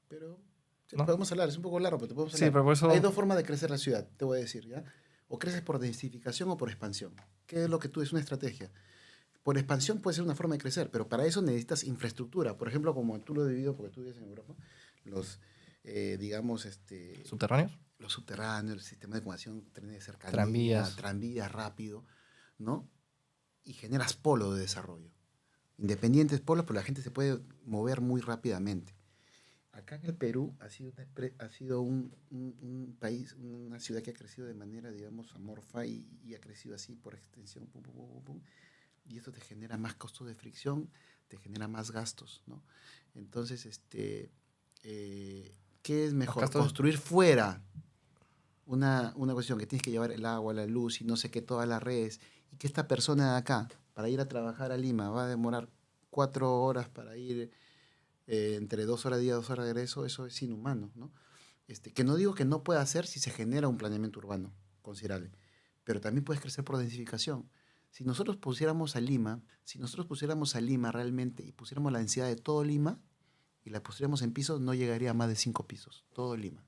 Pero sí, ¿No? podemos hablar, es un poco largo, pero te podemos Sí, hablar. pero por eso... Hay dos formas de crecer la ciudad, te voy a decir, ¿ya? O creces por densificación o por expansión. ¿Qué es lo que tú es una estrategia? Por expansión puede ser una forma de crecer, pero para eso necesitas infraestructura. Por ejemplo, como tú lo has vivido, porque tú vives en Europa, los, digamos, ¿Subterráneos? los subterráneos, el sistema de comunicación, trenes de cercanía, Tranvías. tranvías rápido, ¿no? Y generas polo de desarrollo. Independientes polos, pero la gente se puede mover muy rápidamente. Acá en el Perú ha sido un país, una ciudad que ha crecido de manera, digamos, amorfa y ha crecido así por extensión, pum, pum, pum, pum, pum. Y esto te genera más costos de fricción, te genera más gastos, ¿no? Entonces, ¿qué es mejor? gastos- Construir fuera una cuestión que tienes que llevar el agua, la luz y no sé qué, todas las redes, y que esta persona de acá, para ir a trabajar a Lima, va a demorar 4 horas para ir entre 2 horas de día, 2 horas de regreso, eso es inhumano, ¿no? Que no digo que no pueda hacer si se genera un planeamiento urbano considerable, pero también puedes crecer por densificación. Si nosotros pusiéramos a Lima realmente y pusiéramos la densidad de todo Lima y la pusiéramos en pisos, no llegaría a más de 5 pisos, todo Lima.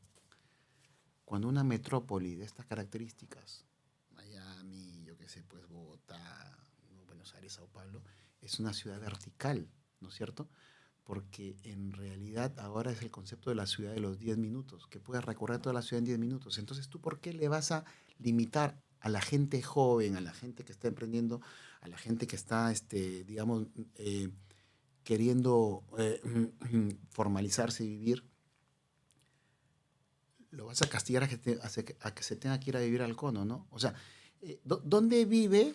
Cuando una metrópoli de estas características, Miami, yo qué sé, pues Bogotá, Buenos Aires, Sao Paulo, es una ciudad vertical, ¿no es cierto? Porque en realidad ahora es el concepto de la ciudad de los 10 minutos, que puedes recorrer toda la ciudad en 10 minutos. Entonces, ¿tú por qué le vas a limitar a la gente joven, a la gente que está emprendiendo, a la gente que está, digamos, queriendo formalizarse y vivir? Lo vas a castigar a que se tenga que ir a vivir al cono, ¿no? O sea, ¿dónde vive,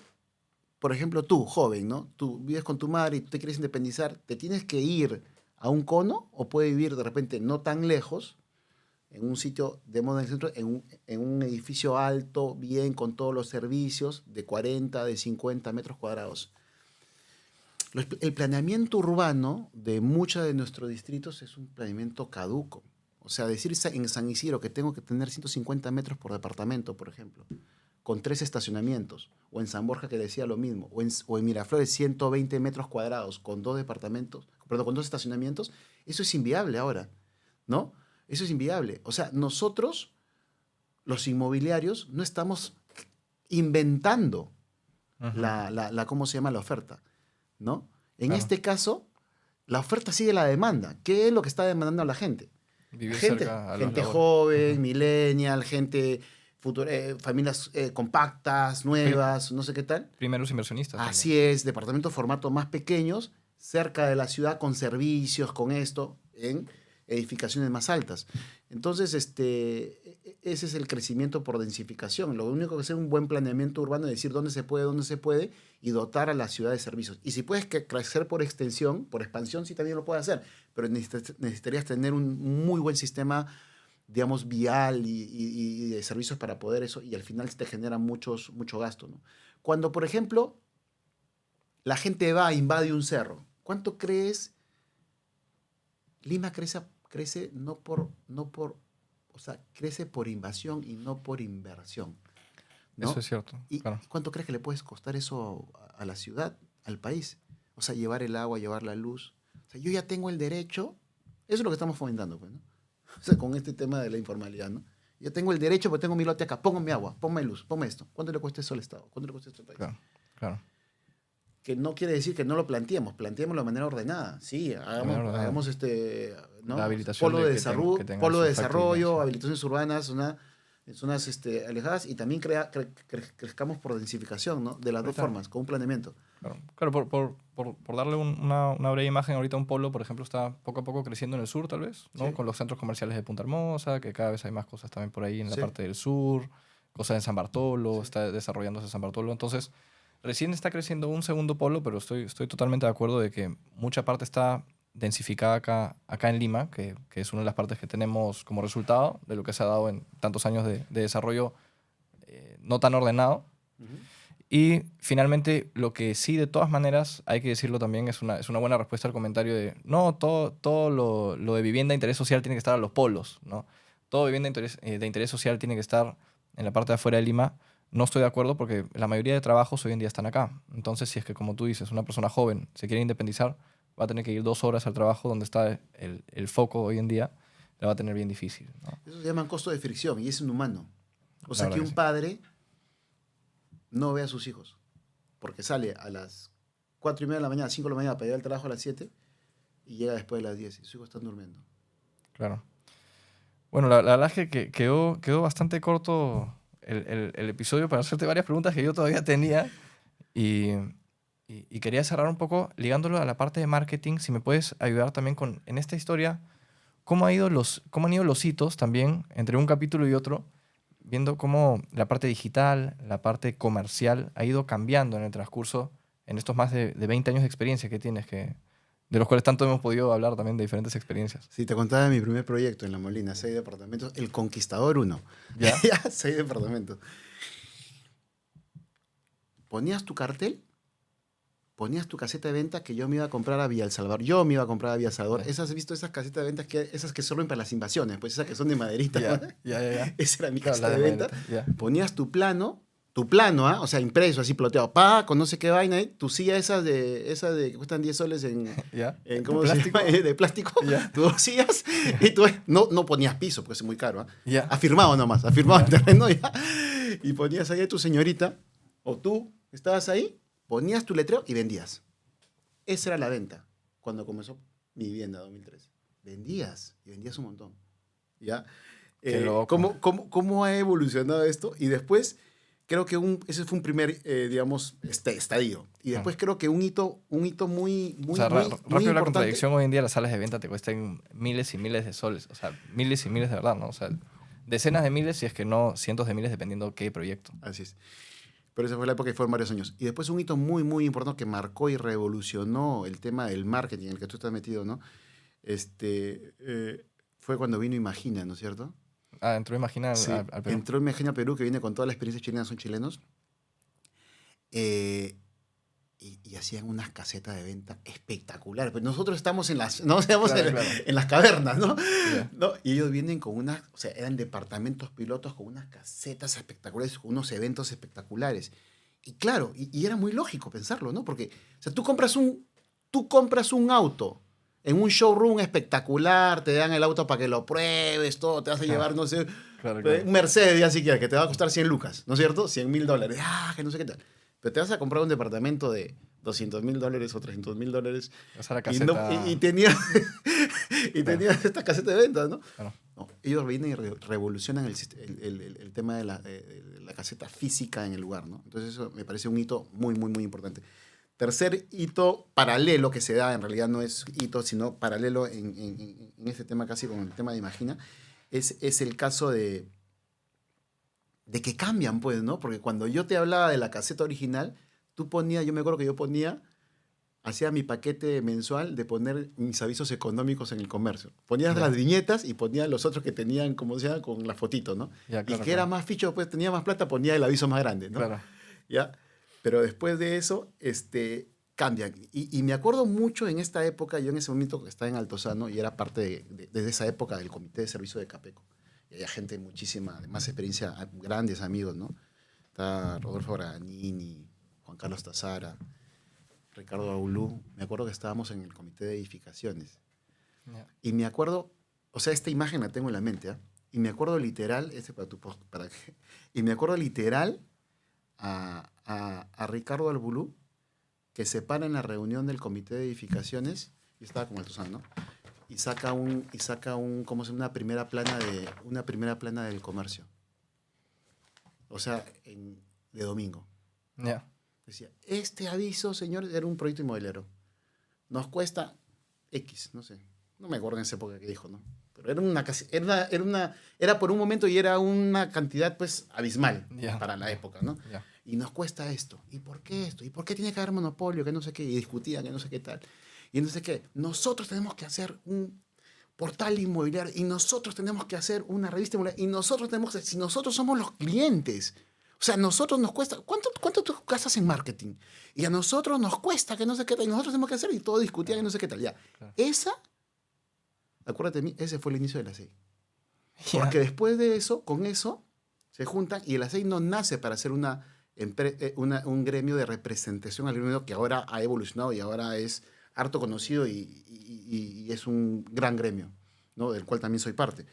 por ejemplo, tú, joven, ¿no? Tú vives con tu madre y tú te quieres independizar, ¿te tienes que ir a un cono o puedes vivir de repente no tan lejos, en un sitio de moda en el centro, en un edificio alto, bien, con todos los servicios, de 40, de 50 metros cuadrados? El planeamiento urbano de muchos de nuestros distritos es un planeamiento caduco. O sea, decir en San Isidro que tengo que tener 150 metros por departamento, por ejemplo, con 3 estacionamientos, o en San Borja que decía lo mismo, o en Miraflores 120 metros cuadrados con 2 departamentos, perdón, con 2 estacionamientos, eso es inviable ahora, ¿no? Eso es inviable. O sea, nosotros, los inmobiliarios, no estamos inventando ¿cómo se llama? La oferta, ¿no? En Claro. este caso, la oferta sigue la demanda. ¿Qué es lo que está demandando la gente? Vivir Gente, cerca a los gente labores. joven, millennial, gente, familias compactas, nuevas, no sé qué tal. Primeros inversionistas. Así es, departamentos formato más pequeños, cerca de la ciudad, con servicios, con esto, en edificaciones más altas. Entonces, ese es el crecimiento por densificación. Lo único que hacer un buen planeamiento urbano es decir dónde se puede, y dotar a la ciudad de servicios. Y si puedes crecer por extensión, por expansión, sí también lo puedes hacer, pero necesitarías tener un muy buen sistema digamos, vial y de servicios para poder eso, y al final te genera mucho gasto, ¿no? Cuando, por ejemplo, la gente va, invade un cerro, ¿cuánto crees? Lima crece o sea, crece por invasión y no por inversión, Eso ¿no? es cierto, ¿Y claro. cuánto crees que le puedes costar eso a la ciudad, al país? O sea, llevar el agua, llevar la luz. O sea, yo ya tengo el derecho, eso es lo que estamos fomentando, pues, ¿no? O sea, con este tema de la informalidad, ¿no? Yo tengo el derecho, porque tengo mi lote acá, pongo mi agua, ponme luz, ponme esto. ¿Cuánto le cuesta eso al Estado? ¿Cuánto le cuesta esto al país? Claro, claro. Que no quiere decir que no lo planteémoslo de manera ordenada. Sí, De manera ordenada. hagamos La ¿no? habilitación de que tenga Polo de su factibilidad, sí. desarrollo, habilitaciones urbanas, zonas alejadas, y también crezcamos por densificación, ¿no? De las dos Ahorita, formas, con un planeamiento. claro, claro, por darle una breve imagen, ahorita un polo, por ejemplo, está poco a poco creciendo en el sur, tal vez, ¿no? Sí, Con los centros comerciales de Punta Hermosa, que cada vez hay más cosas también por ahí en la sí, parte del sur, cosas en San Bartolo, sí. está desarrollándose San Bartolo. Entonces, recién está creciendo un segundo polo, pero estoy totalmente de acuerdo de que mucha parte está densificada acá en Lima, que es una de las partes que tenemos como resultado de lo que se ha dado en tantos años de desarrollo no tan ordenado. Ujú. Y finalmente, lo que sí, de todas maneras, hay que decirlo también, es una buena respuesta al comentario de, no, todo lo de vivienda de interés social tiene que estar a los polos, ¿no? Todo vivienda de interés social tiene que estar en la parte de afuera de Lima. No estoy de acuerdo porque la mayoría de trabajos hoy en día están acá. Entonces, si es que, como tú dices, una persona joven se quiere independizar, va a tener que ir 2 horas al trabajo donde está el foco hoy en día, la va a tener bien difícil, ¿no? Eso se llaman costo de fricción y es inhumano. O La sea, verdad que que un sí. padre no ve a sus hijos porque sale a las 4:30 de la mañana, 5 de la mañana para llegar al trabajo a las 7 y llega después de las 10 y sus hijos están durmiendo. Claro. Bueno, la verdad es que quedó bastante corto el episodio para hacerte varias preguntas que yo todavía tenía y, y quería cerrar un poco ligándolo a la parte de marketing. Si me puedes ayudar también en esta historia, cómo han ido los hitos también entre un capítulo y otro, viendo cómo la parte digital, la parte comercial ha ido cambiando en el transcurso, en estos más de 20 años de experiencia que tienes, de los cuales tanto hemos podido hablar también de diferentes experiencias. Sí, te contaba de mi primer proyecto en La Molina, 6 departamentos, El Conquistador 1. ¿Ya? Ya, 6 departamentos. Ponías tu cartel, ponías tu caseta de venta que yo me iba a comprar a Villa El Salvador. Yo me iba a comprar a Villa El Salvador. Ya. ¿Has visto esas casetas de ventas esas que sirven para las invasiones? Pues esas que son de maderita. ¿No? Ya. Esa era mi Claro, la caseta de de venta. maderita, ya. Ponías tu plano, ¿ah? O sea, impreso, así ploteado, con no sé qué vaina, ¿eh? Tu silla esa de que cuestan 10 soles ¿Ya? ¿De ¿cómo se plástico? llama? De plástico, Ya. tus 2 sillas, y tú no ponías piso, porque es muy caro, ¿ah? Ya. Afirmado nomás, afirmado Ya. el terreno ya. Y ponías ahí a tu señorita, o tú estabas ahí, ponías tu letrero y vendías. Esa era la venta cuando comenzó mi vivienda 2013. Vendías, y vendías un montón. ¿Ya? Qué loco. ¿Cómo ha evolucionado esto? Y después, creo que ese fue un primer, digamos, estadio. Y después creo que un hito muy, O muy, sea, muy, muy rápido la importante. contradicción, hoy en día las salas de venta te cuestan miles y miles de soles. O sea, miles y miles de verdad, ¿no? O sea, decenas de miles, si es que no cientos de miles, dependiendo qué proyecto. Así es. Pero esa fue la época y fueron varios años. Y después un hito muy, muy importante que marcó y revolucionó el tema del marketing en el que tú estás metido, ¿no? Fue cuando vino Imagina, ¿no es cierto? Ah, entró, imagina, Sí, al Perú. entró Imagina Perú, que viene con toda la experiencia chilena, son chilenos, eh, y hacían unas casetas de venta espectaculares. Pues nosotros estamos no estamos Claro, claro. en las cavernas, ¿no? Ya. ¿No? Y ellos vienen con o sea, eran departamentos pilotos con unas casetas espectaculares, con unos eventos espectaculares. Y claro, y era muy lógico pensarlo, ¿no? Porque, o sea, tú compras un auto en un showroom espectacular, te dan el auto para que lo pruebes, todo, te vas a llevar, no sé, Claro, un claro. Mercedes ya siquiera, que te va a costar 100 lucas, ¿no es cierto? $100,000. Que no sé qué tal. Pero te vas a comprar un departamento de $200,000 o $300,000 Esa era y, no, caseta. y tenía, y Claro, tenía esta caseta de ventas, ¿no? claro. No, ellos vienen y revolucionan el tema de la caseta física en el lugar, ¿no? Entonces eso me parece un hito muy, muy, muy importante. Tercer hito paralelo que se da, en realidad no es hito, sino paralelo en este tema casi con el tema de Imagina, es el caso de que cambian, pues, ¿no? Porque cuando yo te hablaba de la caseta original, yo me acuerdo que yo ponía hacía mi paquete mensual de poner mis avisos económicos en el comercio. Ponías las viñetas y ponía los otros que tenían, como se llama, con la fotito, ¿no? Ya, Y claro, que era claro. más ficho, pues tenía más plata, ponía el aviso más grande, ¿no? Claro. ¿Ya? Pero después de eso, cambian. Y me acuerdo mucho en esta época, yo en ese momento que estaba en Altozano y era parte desde esa época del Comité de Servicio de Capeco. Y había gente muchísima, de más experiencia, grandes amigos, ¿no? Está Rodolfo Braganini, Juan Carlos Tazara, Ricardo Aulú. Me acuerdo que estábamos en el Comité de Edificaciones. Ya. Y me acuerdo, o sea, esta imagen la tengo en la mente, ¿ah? Y me acuerdo literal, y me acuerdo literal a Ricardo Albulú, que se para en la reunión del Comité de Edificaciones, y estaba con Altozano, ¿no? Y saca un, como se llama, una primera plana del comercio. O sea, de domingo. Ya. Decía, este aviso, señores, era un proyecto inmobiliario. Nos cuesta X, no sé. No me acuerdo en esa época que dijo, ¿no? Pero era por un momento y era una cantidad, pues, abismal Ya. para la época, ¿no? Ya. Y nos cuesta esto. ¿Y por qué esto? ¿Y por qué tiene que haber monopolio? Que no sé qué. Y discutían, que no sé qué tal. Y no sé qué. Nosotros tenemos que hacer un portal inmobiliario y nosotros tenemos que hacer una revista inmobiliaria y nosotros tenemos que, si nosotros somos los clientes, o sea, a nosotros nos cuesta, ¿cuánto tú gastas en marketing? Y a nosotros nos cuesta que no sé qué tal, y nosotros tenemos que hacer y todo discutían que no sé qué tal, ya. Claro. Acuérdate de mí, ese fue el inicio de la SEI. Ya. Porque después de eso, con eso, se juntan y el ASEI no nace para ser un gremio de representación al gremio que ahora ha evolucionado y ahora es harto conocido y es un gran gremio, ¿no? Del cual también soy parte.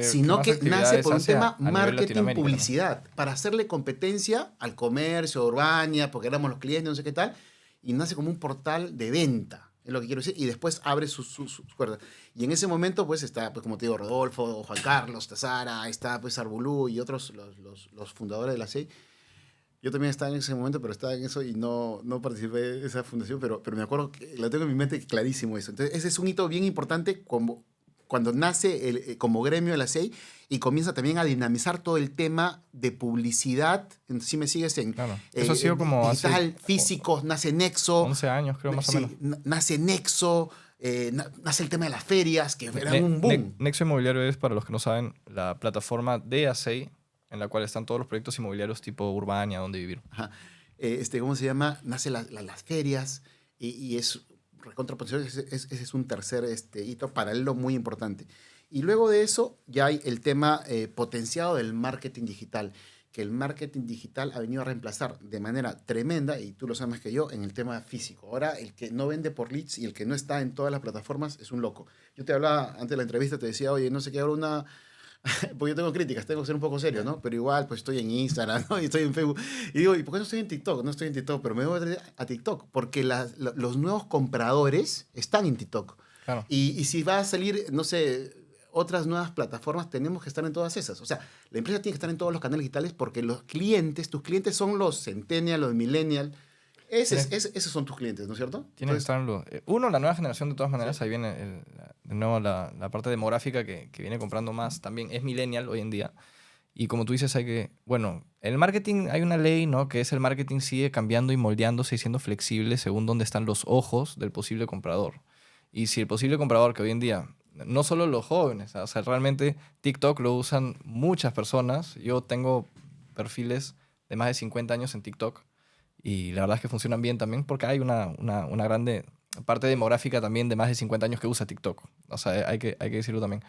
Sino más que nace actividades por un hace tema a nivel marketing, Latinoamérica, ¿no? publicidad, para hacerle competencia al comercio, a Urbania, porque éramos los clientes, no sé qué tal, y nace como un portal de venta, es lo que quiero decir, y después abre sus cuerdas. Y en ese momento, pues está, pues, como te digo, Rodolfo, Juan Carlos, Tazara, está pues Arbulú y otros, los fundadores de la SEI. Yo también estaba en ese momento, pero estaba en eso y no participé de esa fundación, pero me acuerdo que la tengo en mi mente clarísimo eso. Entonces, ese es un hito bien importante cuando nace como gremio de la SEI y comienza también a dinamizar todo el tema de publicidad. Entonces, si me sigues en Claro. Eso ha sido como digital, hace físicos, nace Nexo. 11 años, creo, más o menos. Sí, nace Nexo, nace el tema de las ferias, que eran un boom. Nexo Inmobiliario es, para los que no saben, la plataforma de ASEI en la cual están todos los proyectos inmobiliarios tipo Urbania, donde vivir. Ajá. ¿Cómo se llama? Nace las ferias y es recontra potencial. Ese es un tercer hito paralelo muy importante. Y luego de eso ya hay el tema potenciado del marketing digital, que el marketing digital ha venido a reemplazar de manera tremenda, y tú lo sabes más que yo, en el tema físico. Ahora el que no vende por leads y el que no está en todas las plataformas es un loco. Yo te hablaba antes de la entrevista, te decía, oye, no sé qué, ahora una... Porque yo tengo críticas, tengo que ser un poco serio, ¿no? Pero igual, pues estoy en Instagram, ¿no? Y estoy en Facebook. Y digo, ¿y por qué no estoy en TikTok? No estoy en TikTok, pero me voy a TikTok. Porque los nuevos compradores están en TikTok. Claro. Y si va a salir, no sé, otras nuevas plataformas, tenemos que estar en todas esas. O sea, la empresa tiene que estar en todos los canales digitales porque los clientes, tus clientes son los Centennial, los Millennial. Esos son tus clientes, ¿no es cierto? Tienen que estar en la nueva generación, de todas maneras, ahí viene de nuevo la parte demográfica que viene comprando más, también es millennial hoy en día. Y como tú dices, bueno, en el marketing hay una ley, ¿no? Que es el marketing sigue cambiando y moldeándose y siendo flexible según dónde están los ojos del posible comprador. Y si el posible comprador, que hoy en día, no solo los jóvenes, o sea, realmente TikTok lo usan muchas personas. Yo tengo perfiles de más de 50 años en TikTok. Y la verdad es que funcionan bien también porque hay una grande parte demográfica también de más de 50 años que usa TikTok. O sea, hay que decirlo también.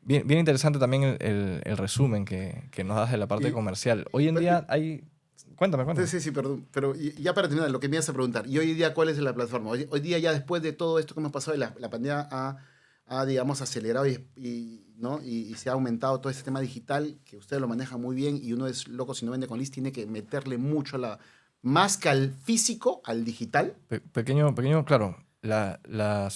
Bien interesante también el resumen que nos das de la parte comercial. Hoy en día hay... Cuéntame. Sí, perdón. Pero ya para terminar, lo que me ibas a preguntar. ¿Y hoy día cuál es la plataforma? Hoy día ya después de todo esto que hemos pasado, la pandemia ha, digamos, acelerado ¿no? y se ha aumentado todo este tema digital, que ustedes lo manejan muy bien y uno es loco si no vende con list, tiene que meterle mucho más que al físico, al digital. Pequeño, claro.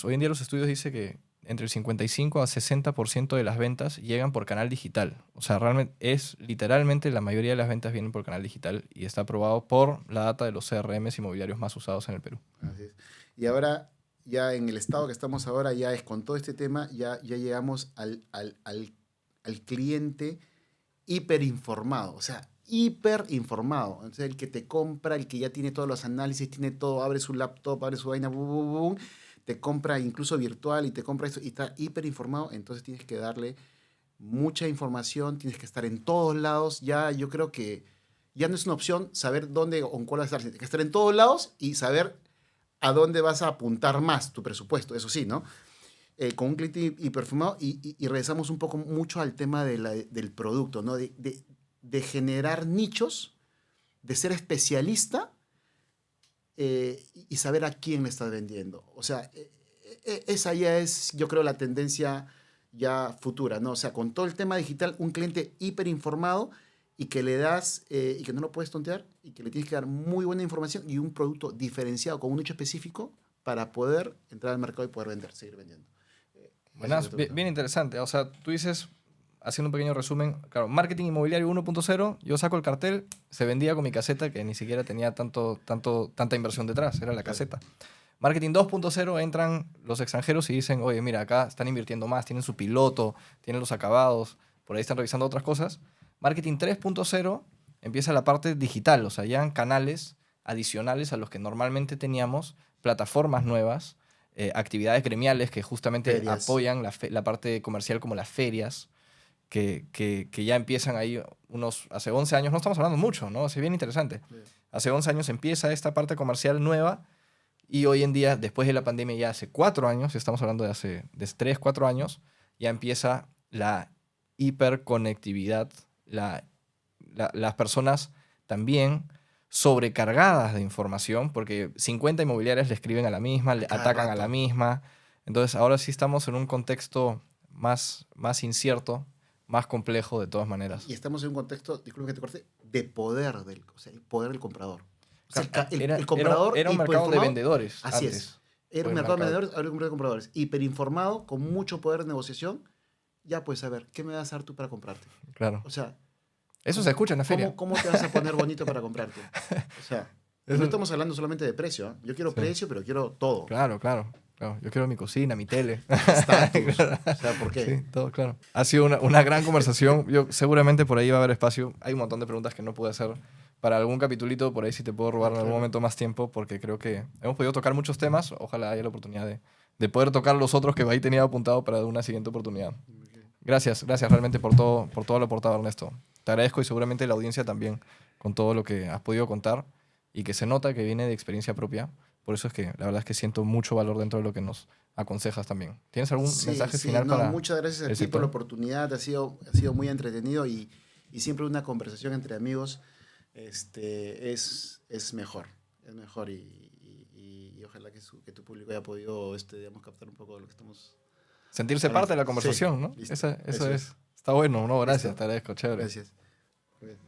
Hoy en día los estudios dicen que entre el 55 a 60% de las ventas llegan por canal digital. O sea, realmente literalmente la mayoría de las ventas vienen por canal digital y está aprobado por la data de los CRMs inmobiliarios más usados en el Perú. Así es. Y ahora, ya en el estado que estamos ahora, ya es con todo este tema, ya llegamos al cliente hiperinformado. O sea, hiper informado. Entonces, el que te compra, el que ya tiene todos los análisis, tiene todo, abre su laptop, abre su vaina, bum, bum, bum, te compra incluso virtual y te compra eso y está hiper informado, entonces tienes que darle mucha información, tienes que estar en todos lados. Ya yo creo que ya no es una opción saber dónde o en cuál vas a estar, tienes que estar en todos lados y saber a dónde vas a apuntar más tu presupuesto, eso sí, ¿no? Con un cliente hiperfumado y regresamos un poco mucho al tema del producto, ¿no? De generar nichos, de ser especialista y saber a quién le estás vendiendo. O sea, esa ya es, yo creo, la tendencia ya futura, ¿no? O sea, con todo el tema digital, un cliente hiperinformado y que le das, y que no lo puedes tontear, y que le tienes que dar muy buena información y un producto diferenciado con un nicho específico para poder entrar al mercado y poder vender, seguir vendiendo. Buenas, bien interesante. O sea, tú dices, haciendo un pequeño resumen, claro, marketing inmobiliario 1.0, yo saco el cartel, se vendía con mi caseta que ni siquiera tenía tanta inversión detrás, era la caseta. Marketing 2.0 entran los extranjeros y dicen, oye, mira, acá están invirtiendo más, tienen su piloto, tienen los acabados, por ahí están revisando otras cosas. Marketing 3.0 empieza la parte digital, o sea, ya canales adicionales a los que normalmente teníamos, plataformas nuevas, actividades gremiales que justamente Ferias. apoyan la parte comercial como las ferias, que ya empiezan ahí hace 11 años, no estamos hablando mucho, ¿no? Es bien interesante. Sí. Hace 11 años empieza esta parte comercial nueva y hoy en día, después de la pandemia, ya hace 4 años, estamos hablando de 3, 4 años, ya empieza la hiperconectividad, las personas también sobrecargadas de información, porque 50 inmobiliarias le escriben a la misma, le Cada atacan a rato. la misma. Entonces, ahora sí estamos en un contexto más incierto, más complejo de todas maneras. Y estamos en un contexto, disculpe que te corte, de poder o sea, el poder del comprador. O sea, Era el comprador un mercado de hiperinformado, vendedores así antes. es. Era Hoy un el mercado de vendedores, ahora un mercado de compradores. Hiperinformado, con mucho poder de negociación, ya puedes saber, ¿qué me vas a dar tú para comprarte? Claro. O sea, Eso se escucha en la feria. ¿cómo te vas a poner bonito para comprarte? O sea, Eso- no estamos hablando solamente de precio. ¿Eh? Yo quiero Sí. precio, pero quiero todo. Claro. Yo quiero mi cocina, mi tele. Estatus. Claro. O sea, ¿por qué? Sí, todo claro. Ha sido una gran conversación. Yo seguramente por ahí va a haber espacio. Hay un montón de preguntas que no pude hacer para algún capitulito. Por ahí sí te puedo robar en algún Claro. momento más tiempo porque creo que hemos podido tocar muchos temas. Ojalá haya la oportunidad de poder tocar los otros que ahí tenía apuntado para una siguiente oportunidad. Gracias realmente por todo lo aportado, Ernesto. Te agradezco y seguramente la audiencia también con todo lo que has podido contar y que se nota que viene de experiencia propia. Por eso es que la verdad es que siento mucho valor dentro de lo que nos aconsejas también. ¿Tienes algún mensaje final no, para muchas gracias a el ti por la sector? oportunidad. Ha sido muy entretenido y siempre una conversación entre amigos es mejor. Es mejor y ojalá que tu público haya podido digamos, captar un poco de lo que estamos Sentirse hablando. parte de la Sí, conversación, ¿no? listo. Eso Eso es. Está bueno, ¿no? Gracias, Listo. te agradezco, chévere. Gracias. Muy bien.